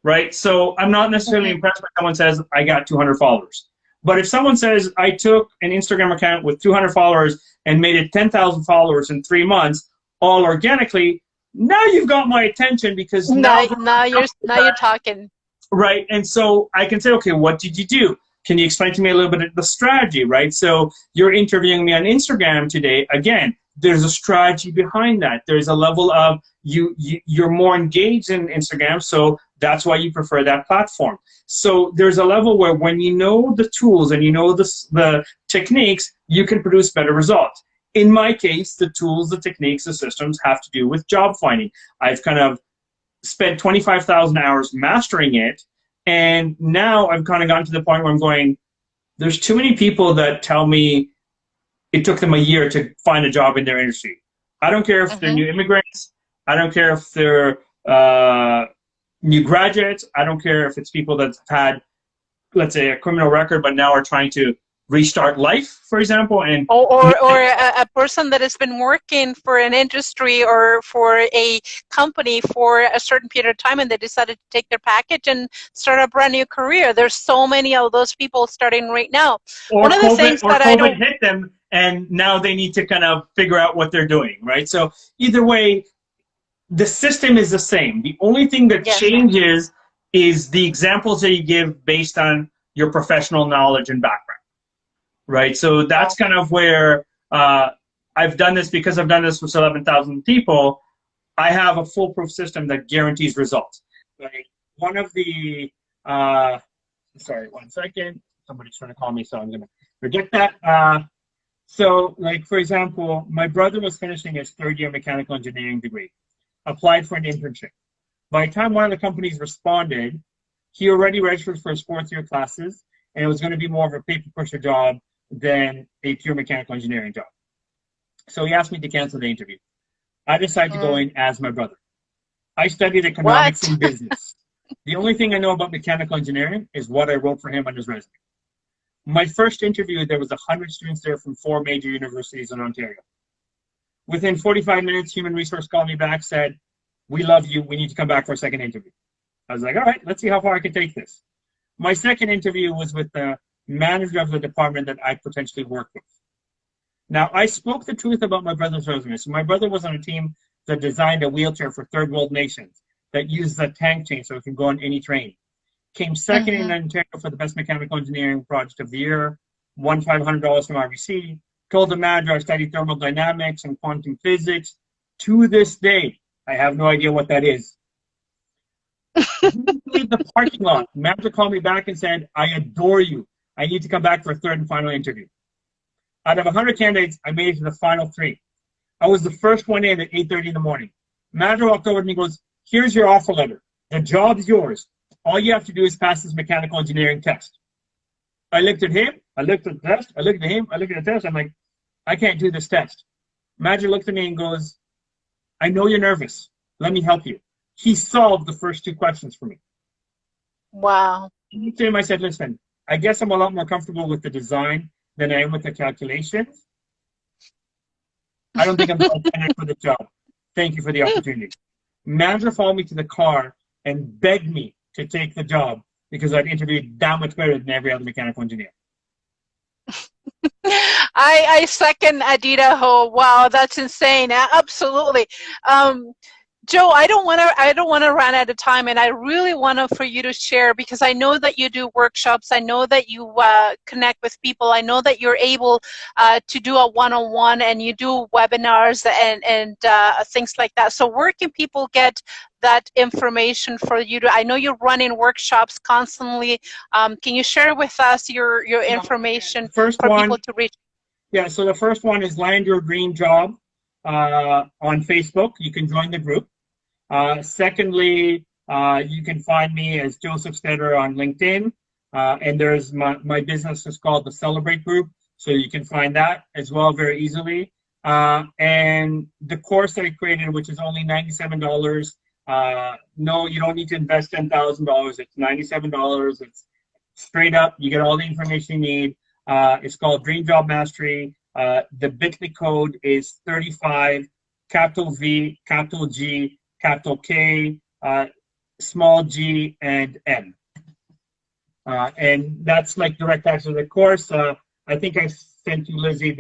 Right? So I'm not necessarily impressed when someone says, I got 200 followers. But if someone says, I took an Instagram account with 200 followers and made it 10,000 followers in 3 months, all organically, now you've got my attention because now you're talking. Right. And so I can say, okay, what did you do? Can you explain to me a little bit of the strategy, right? So you're interviewing me on Instagram today. Again, there's a strategy behind that. There's a level of you're more engaged in Instagram, so that's why you prefer that platform. So there's a level where when you know the tools and you know the techniques, you can produce better results. In my case, the tools, the techniques, the systems have to do with job finding. I've kind of spent 25,000 hours mastering it, and now I've kind of gotten to the point where I'm going, there's too many people that tell me it took them a year to find a job in their industry. I don't care if they're new immigrants. I don't care if they're new graduates. I don't care if it's people that had, let's say, a criminal record but now are trying to restart life, for example. And or a person that has been working for an industry or for a company for a certain period of time and they decided to take their package and start a brand new career. There's so many of those people starting right now. One of the things that I don't hit them and now they need to kind of figure out what they're doing, right? So either way, the system is the same. The only thing that changes is the examples that you give based on your professional knowledge and background, right? So that's kind of where I've done this because I've done this with 11,000 people. I have a foolproof system that guarantees results. Right? One of the, sorry, 1 second. Somebody's trying to call me, so I'm going to reject that. So, like, for example, my brother was finishing his third-year mechanical engineering degree, applied for an internship. By the time one of the companies responded, he already registered for his fourth-year classes, and it was going to be more of a paper pusher job than a pure mechanical engineering job. So he asked me to cancel the interview. I decided to go in as my brother. I studied economics and business. The only thing I know about mechanical engineering is what I wrote for him on his resume. My first interview, there was 100 students there from 4 major universities in Ontario. Within 45 minutes, human resource called me back, said, we love you, we need to come back for a second interview. I was like, all right, let's see how far I can take this. My second interview was with the manager of the department that I potentially work with. Now, I spoke the truth about my brother's resume. So my brother was on a team that designed a wheelchair for third world nations that used a tank chain so it can go on any train. Came second in Ontario for the best mechanical engineering project of the year, won $500 from RBC, told the manager I studied thermodynamics and quantum physics. To this day, I have no idea what that is. In the parking lot, the manager called me back and said, I adore you. I need to come back for a third and final interview. Out of 100 candidates, I made it to the final 3. I was the first one in at 8:30 in the morning. Manager walked over to me and goes, here's your offer letter. The job's yours. All you have to do is pass this mechanical engineering test. I looked at him. I looked at the test. I looked at him. I looked at the test. I'm like, I can't do this test. Manager looked at me and goes, I know you're nervous. Let me help you. He solved the first 2 questions for me. Wow. To him, I said, listen, I guess I'm a lot more comfortable with the design than I am with the calculations. I don't think I'm the right candidate for the job. Thank you for the opportunity. Manager followed me to the car and begged me to take the job because I'd interviewed that much better than every other mechanical engineer. I second Adita Ho. Wow, that's insane. Absolutely. Joe, I don't want to run out of time, and I really want for you to share, because I know that you do workshops. I know that you connect with people. I know that you're able to do a one-on-one, and you do webinars and things like that. So where can people get that information for you to? I know you're running workshops constantly. Can you share with us your information for people to reach? Yeah. So the first one is Land Your Dream Job on Facebook. You can join the group. Secondly, you can find me as Joseph Stetter on LinkedIn, and there's my business is called the Celebrate Group, so you can find that as well very easily. And the course that I created, which is only $97, no, you don't need to invest $10,000. It's $97. It's straight up. You get all the information you need. It's called Dream Job Mastery. The Bitly code is 35, capital V, capital G, capital K, small g, and M. And that's like direct access to the course. I think I sent you, Lizzie,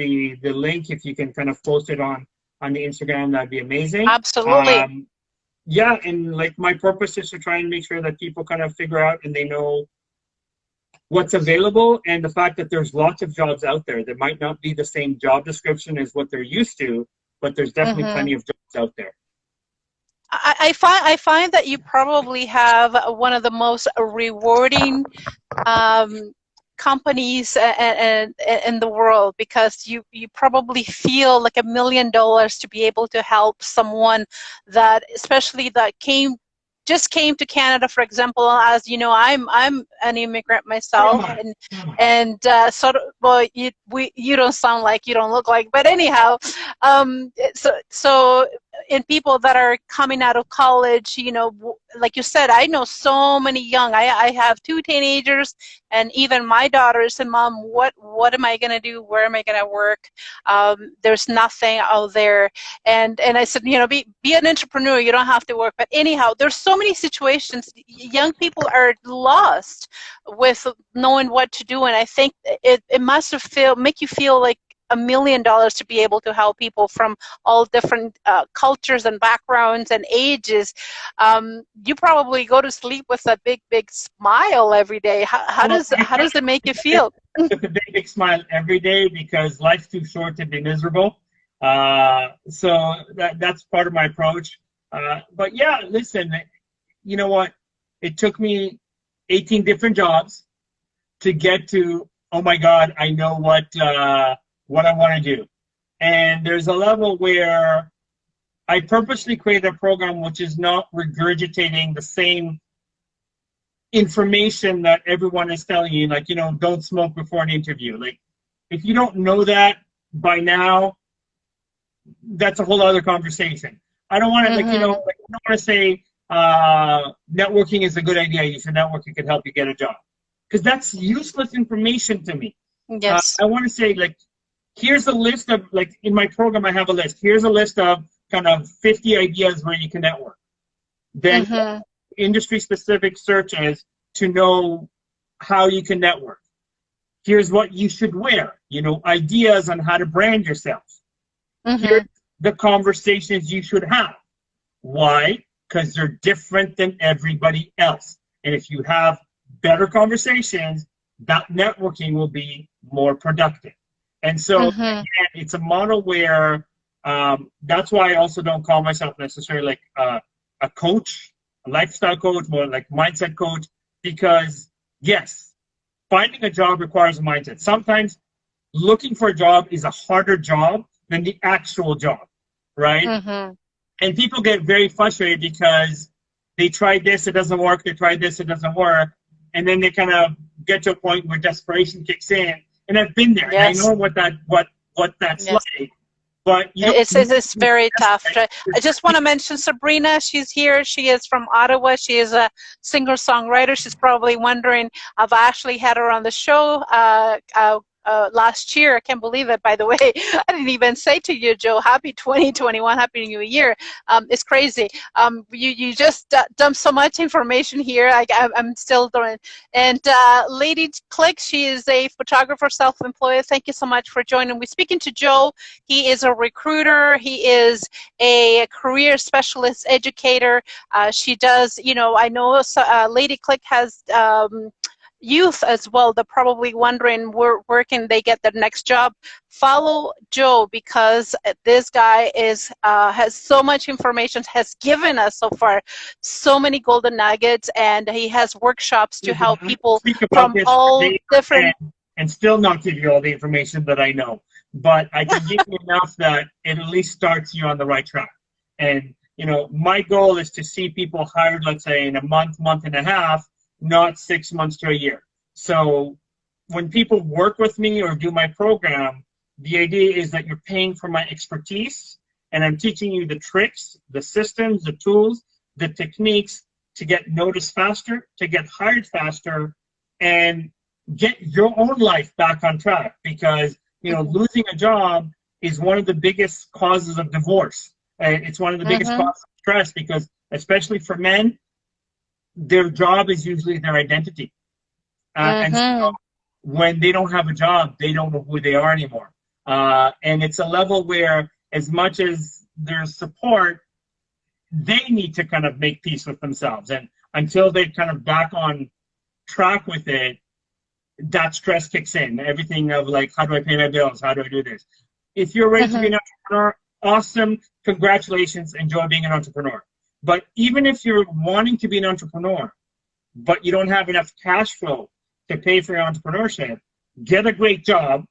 the link. If you can kind of post it on the Instagram, that'd be amazing. Absolutely. Yeah, and like my purpose is to try and make sure that people kind of figure out and they know what's available, and the fact that there's lots of jobs out there. There might not be the same job description as what they're used to, but there's definitely plenty of jobs out there. I find that you probably have one of the most rewarding companies in the world, because you probably feel like $1 million to be able to help someone that, especially that just came to Canada, for example. As you know, I'm an immigrant myself, and sort of, well, you don't sound like, you don't look like, but anyhow, so in people that are coming out of college, you know, like you said, I know so many young. I have 2 teenagers, and even my daughter said, "Mom, what am I gonna do? Where am I gonna work? There's nothing out there." And I said, you know, be an entrepreneur. You don't have to work. But anyhow, there's so many situations. Young people are lost with knowing what to do, and I think it must have make you feel like $1 million to be able to help people from all different cultures and backgrounds and ages. You probably go to sleep with a big smile every day. How does it make you feel? With a big smile every day, because life's too short to be miserable. So that's part of my approach. But yeah, listen, you know what? It took me 18 different jobs to get to, oh my God, I know what I want to do. And there's a level where I purposely created a program which is not regurgitating the same information that everyone is telling you, like, you know, don't smoke before an interview. Like, if you don't know that by now, that's a whole other conversation. I don't want to, like, you know, like, I don't want to say networking is a good idea. You should network, it could help you get a job. Because that's useless information to me. Yes. I want to say, like, here's a list of, like, in my program, I have a list. Here's a list of kind of 50 ideas where you can network. Then industry-specific searches to know how you can network. Here's what you should wear. You know, ideas on how to brand yourself. Here's the conversations you should have. Why? Because they're different than everybody else. And if you have better conversations, that networking will be more productive. And so again, it's a model where that's why I also don't call myself necessarily like a coach, a lifestyle coach, more like mindset coach, because yes, finding a job requires a mindset. Sometimes looking for a job is a harder job than the actual job, right? And people get very frustrated because they tried this, it doesn't work, they tried this, it doesn't work, and then they kind of get to a point where desperation kicks in. And I've been there, and I know what that's like. But it's very tough. I just want to mention Sabrina. She's here. She is from Ottawa. She is a singer-songwriter. She's probably wondering, I've actually had her on the show last year. I can't believe it, by the way. I didn't even say to you, Joe, happy 2021, happy new year. It's crazy. You just dumped so much information here. I'm still doing. And LizyT, she is a photographer, self-employed. Thank you so much for joining. We're speaking to Joe. He is a recruiter. He is a career specialist educator. She does, you know, I know LizyT has youth as well. They're probably wondering where can they get their next job. Follow Joe, because this guy has so much information, has given us so far so many golden nuggets, and he has workshops to help people from all different. And still not give you all the information that I know, but I can give you enough that it at least starts you on the right track. And you know, my goal is to see people hired, let's say, in a month and a half, not 6 months to a year. So when people work with me or do my program, the idea is that you're paying for my expertise, and I'm teaching you the tricks, the systems, the tools, the techniques to get noticed faster, to get hired faster, and get your own life back on track. Because losing a job is one of the biggest causes of divorce. It's one of the biggest causes of stress because, especially for men, their job is usually their identity. And so when they don't have a job, they don't know who they are anymore. And it's a level where, as much as there's support, they need to kind of make peace with themselves. And until they kind of back on track with it, that stress kicks in. Everything of like, how do I pay my bills? How do I do this? If you're ready to be an entrepreneur, awesome. Congratulations. Enjoy being an entrepreneur. But even if you're wanting to be an entrepreneur, but you don't have enough cash flow to pay for your entrepreneurship, get a great job,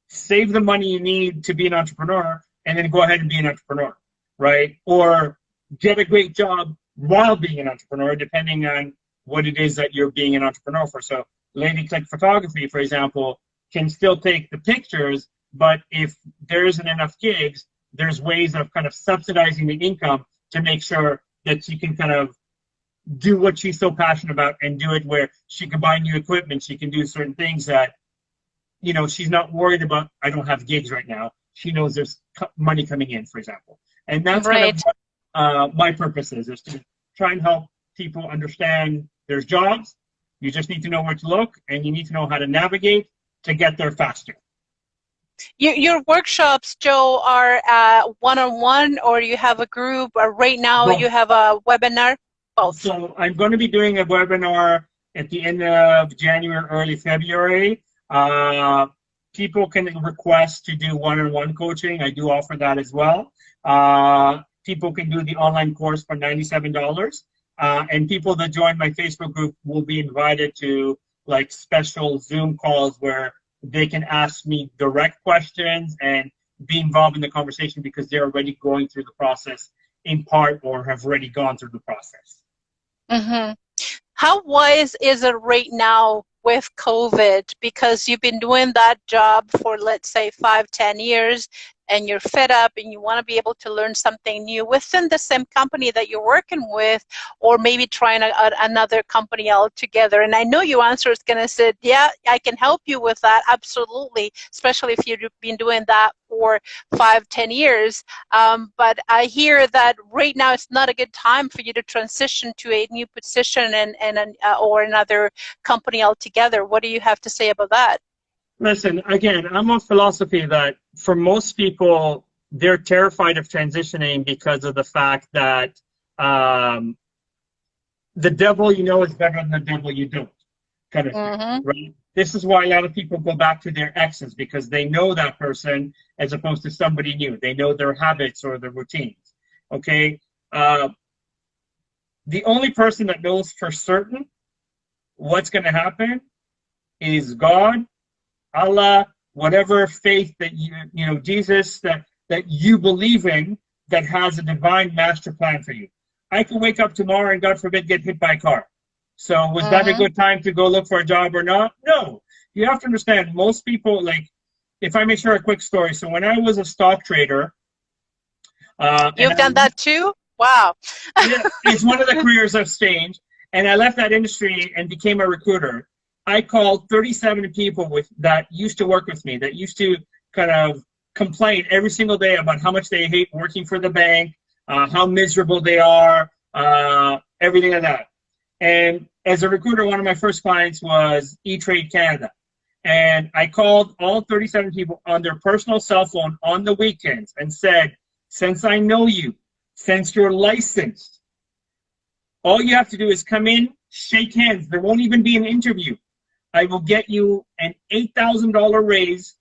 save the money you need to be an entrepreneur, and then go ahead and be an entrepreneur, right? Or get a great job while being an entrepreneur, depending on what it is that you're being an entrepreneur for. So Lady Click Photography, for example, can still take the pictures, but if there isn't enough gigs, there's ways of kind of subsidizing the income to make sure that she can kind of do what she's so passionate about and do it where she can buy new equipment, she can do certain things that, she's not worried about, I don't have gigs right now. She knows there's money coming in, for example. And that's kind of what my purpose is to try and help people understand there's jobs. You just need to know where to look, and you need to know how to navigate to get there faster. Your workshops, Joe, are one-on-one, or you have a group, or right now you have a webinar? Both. So I'm going to be doing a webinar at the end of January, early February. People can request to do one-on-one coaching. I do offer that as well. People can do the online course for $97. And people that join my Facebook group will be invited to like special Zoom calls where they can ask me direct questions and be involved in the conversation because they're already going through the process in part or have already gone through the process. How wise is it right now with COVID? Because you've been doing that job for, let's say, 5-10 years, and you're fed up and you want to be able to learn something new within the same company that you're working with, or maybe trying another company altogether. And I know your answer is going to say, yeah, I can help you with that. Absolutely. Especially if you've been doing that for 5-10 years. But I hear that right now it's not a good time for you to transition to a new position or another company altogether. What do you have to say about that? Listen, again, I'm on philosophy that for most people, they're terrified of transitioning because of the fact that the devil you know is better than the devil you don't, kind of thing, right? This is why a lot of people go back to their exes because they know that person as opposed to somebody new. They know their habits or their routines, okay? The only person that knows for certain what's going to happen is God, Allah, whatever faith that Jesus, that you believe in, that has a divine master plan for you. I can wake up tomorrow and God forbid get hit by a car. So was that a good time to go look for a job or not? No. You have to understand, most people, like, if I may share a quick story. So when I was a stock trader. You've done that too? Wow. Yeah, it's one of the careers I've changed. And I left that industry and became a recruiter. I called 37 people that used to work with me, that used to kind of complain every single day about how much they hate working for the bank, how miserable they are, everything like that. And as a recruiter, one of my first clients was E-Trade Canada. And I called all 37 people on their personal cell phone on the weekends and said, since I know you, since you're licensed, all you have to do is come in, shake hands. There won't even be an interview. I will get you an $8,000 raise,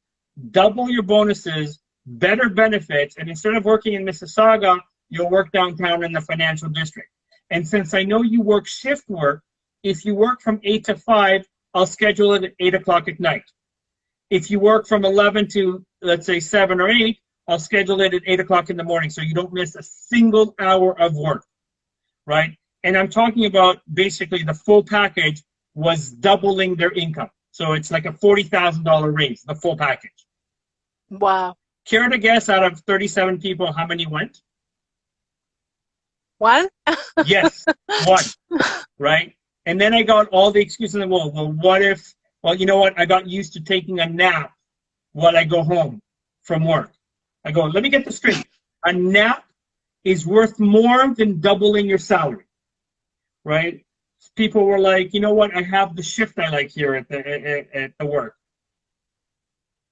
double your bonuses, better benefits, and instead of working in Mississauga, you'll work downtown in the financial district. And since I know you work shift work, if you work from 8 to 5, I'll schedule it at 8 o'clock at night. If you work from 11 to, let's say, 7 or 8, I'll schedule it at 8 o'clock in the morning so you don't miss a single hour of work, right? And I'm talking about basically the full package was doubling their income. So it's like a $40,000 raise, the full package. Wow. Care to guess out of 37 people how many went? One? Yes, one, right? And then I got all the excuses in the world. Well, what if, well, you know what? I got used to taking a nap while I go home from work. I go, let me get this straight. A nap is worth more than doubling your salary, right? People were like, you know what? I have the shift I like here at the work.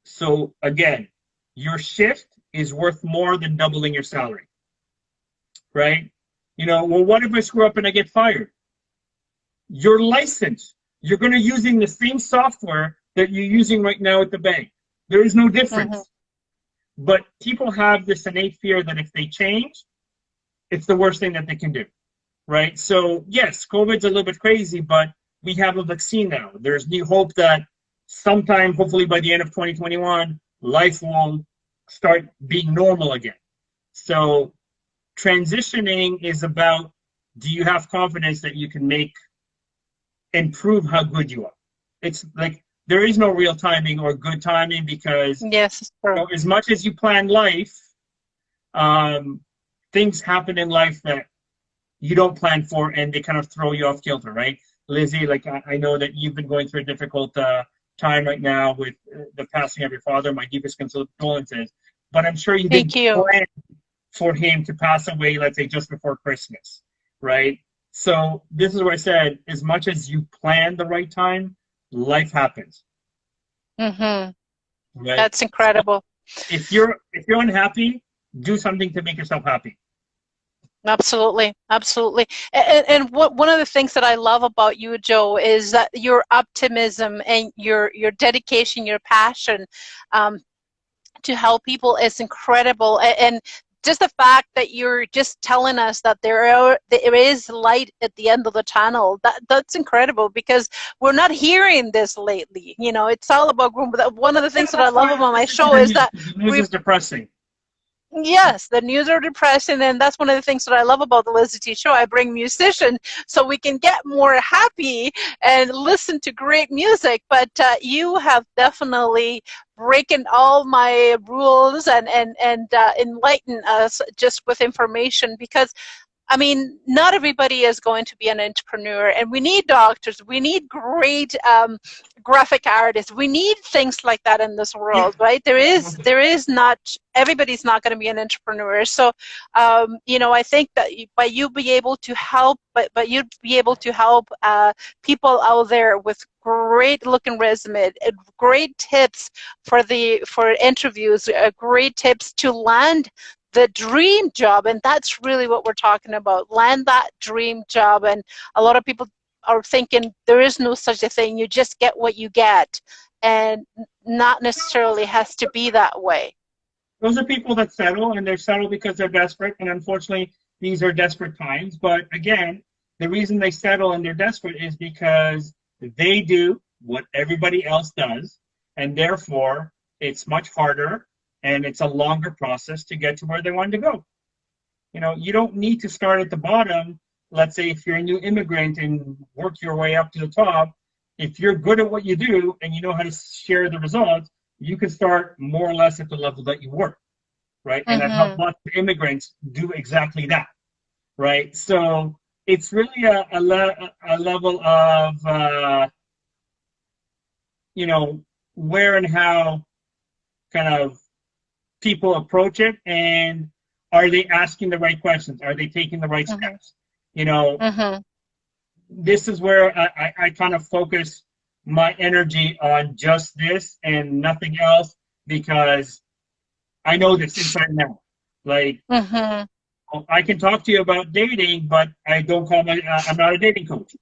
So again, your shift is worth more than doubling your salary, right? You know, well, what if I screw up and I get fired? Your license, you're going to using the same software that you're using right now at the bank. There is no difference. But people have this innate fear that if they change, it's the worst thing that they can do, right? So yes, COVID's a little bit crazy, but we have a vaccine now. There's new hope that sometime, hopefully by the end of 2021, life will start being normal again. So transitioning is about, do you have confidence that you can improve how good you are? It's like, there is no real timing or good timing because Yes, it's true. you know, as much as you plan life, things happen in life that you don't plan for and they kind of throw you off kilter, right? Lizzie, like I know that you've been going through a difficult time right now with the passing of your father. My deepest condolences. But I'm sure you Thank didn't you. plan for him to pass away, let's say, just before Christmas, right? So this is what I said, as much as you plan the right time, life happens, Mm-hmm. right? That's incredible. If you're unhappy, do something to make yourself happy. Absolutely, absolutely. And one of the things that I love about you, Joe, is that your optimism and your dedication, your passion to help people is incredible. And just the fact that you're just telling us that there is light at the end of the tunnel, that's incredible, because we're not hearing this lately. You know, it's all about one of the things that I love about my show is that the news is depressing. yes, the news are depressing, and that's one of the things that I love about the LizyT Show. I bring musicians so we can get more happy and listen to great music. But you have definitely breaking all my rules and enlighten us just with information, because I mean, not everybody is going to be an entrepreneur, and we need doctors. We need great graphic artists. We need things like that in this world, right? There is not, everybody's not going to be an entrepreneur. So, you know, I think that by you be able to help, but you'd be able to help people out there with great looking resume, great tips for interviews, great tips to land the dream job. And that's really what we're talking about, land that dream job. And a lot of people are thinking there is no such a thing, you just get what you get, and not necessarily has to be that way. Those are people that settle, and they're settled because they're desperate, and unfortunately these are desperate times. But again, the reason they settle and they're desperate is because they do what everybody else does, and therefore it's much harder and it's a longer process to get to where they want to go. You know, you don't need to start at the bottom. Let's say if you're a new immigrant and work your way up to the top, if you're good at what you do and you know how to share the results, you can start more or less at the level that you were, right? And I've helped lots of immigrants do exactly that, right? So it's really a level of, you know, where and how kind of people approach it, and are they asking the right questions? Are they taking the right steps? You know, this is where I kind of focus my energy on just this and nothing else, because I know this inside and out. Like, I can talk to you about dating, but I don't call I'm not a dating coach.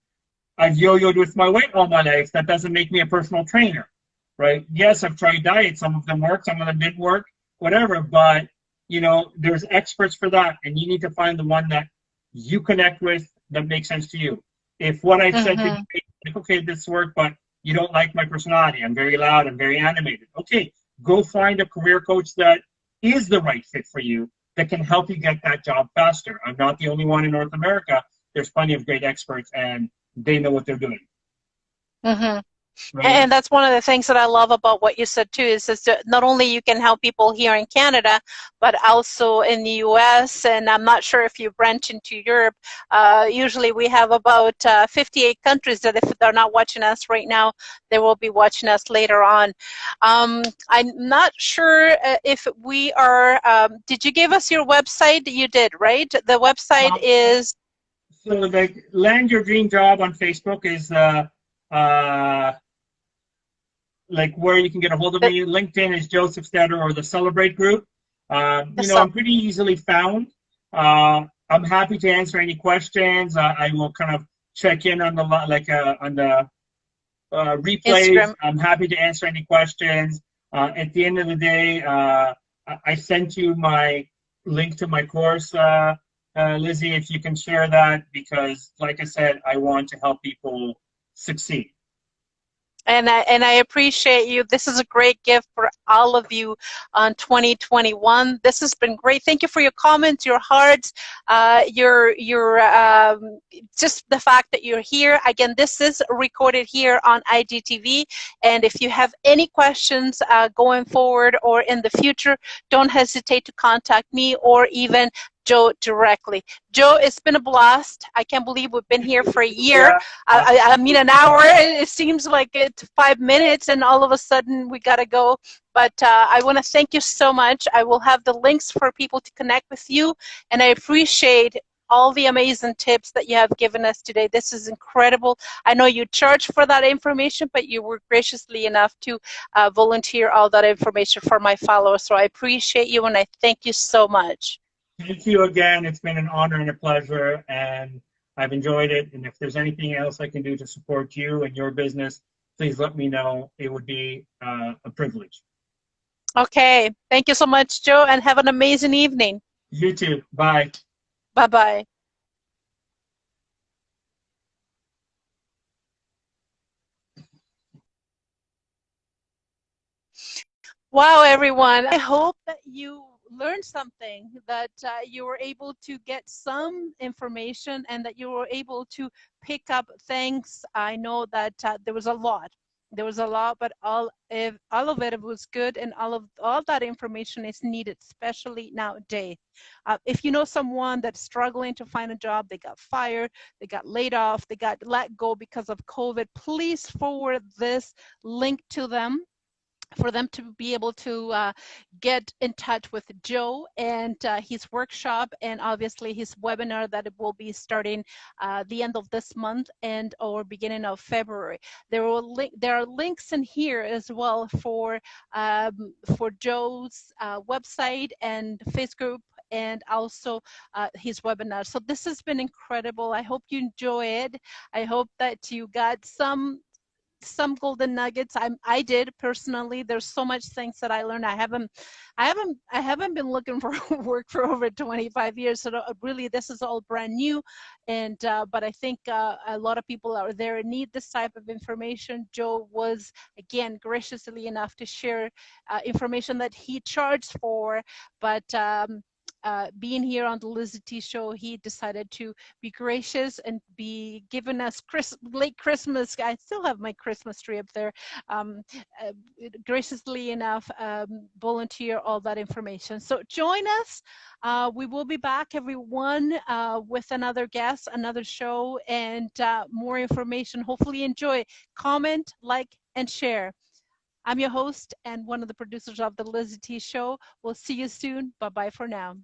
I've yo-yoed with my weight all my life. That doesn't make me a personal trainer, right? Yes, I've tried diets. Some of them work, some of them didn't work, whatever. But, you know, there's experts for that, and you need to find the one that you connect with that makes sense to you. If what I said to you, like, okay, this worked, but you don't like my personality, I'm very loud, I'm very animated. Okay, go find a career coach that is the right fit for you, that can help you get that job faster. I'm not the only one in North America. There's plenty of great experts, and they know what they're doing. right? And that's one of the things that I love about what you said too, is that not only you can help people here in Canada, but also in the US. And I'm not sure if you branch into Europe. Usually we have about 58 countries that if they're not watching us right now, they will be watching us later on. I'm not sure if we are, did you give us your website? You did, right? The website Um, is so like Land Your Dream Job on Facebook is uh, like where you can get a hold of the, me. LinkedIn is Joseph Stetter or the Celebrate Group. the I'm pretty easily found. I'm happy to answer any questions. I will kind of check in on the on the replays. Instagram. I'm happy to answer any questions. At the end of the day, I sent you my link to my course, Lizzie, if you can share that, because, like I said, I want to help people succeed. And I appreciate you. This is a great gift for all of you on 2021. This has been great. Thank you for your comments, your hearts, your just the fact that you're here. Again, this is recorded here on IGTV. And if you have any questions going forward or in the future, don't hesitate to contact me or even Joe directly. Joe, it's been a blast. I can't believe we've been here for a year. Yeah. I mean, an hour, it seems like it's 5 minutes and all of a sudden we got to go. But I want to thank you so much. I will have the links for people to connect with you. And I appreciate all the amazing tips that you have given us today. This is incredible. I know you charge for that information, but you were graciously enough to volunteer all that information for my followers. So I appreciate you and I thank you so much. Thank you again. It's been an honor and a pleasure, and I've enjoyed it. And if there's anything else I can do to support you and your business, please let me know. It would be a privilege. Okay. Thank you so much, Joe, and have an amazing evening. You too. Bye. Bye-bye. Wow, everyone. I hope that you learned something, that you were able to get some information and that you were able to pick up things. I know that there was a lot. There was a lot, but all of it was good, and all that information is needed, especially nowadays. If you know someone that's struggling to find a job, they got fired, they got laid off, they got let go because of COVID, please forward this link to them for them to be able to get in touch with Joe and his workshop, and obviously his webinar that will be starting the end of this month and or beginning of February. There are links in here as well for Joe's website and Facebook and also his webinar. So this has been incredible. I hope you enjoy it. I hope that you got some golden nuggets. I did personally. There's so much things that I learned. I haven't been looking for work for over 25 years. So really, this is all brand new. And but I think a lot of people out there need this type of information. Joe was again graciously enough to share information that he charged for, but being here on the LizyT Show, he decided to be gracious and be giving us late Christmas. I still have my Christmas tree up there. Um, uh, Graciously enough, volunteer all that information. So join us. We will be back, everyone, with another guest, another show, and more information. Hopefully enjoy. Comment, like, and share. I'm your host and one of the producers of the LizyT Show. We'll see you soon. Bye-bye for now.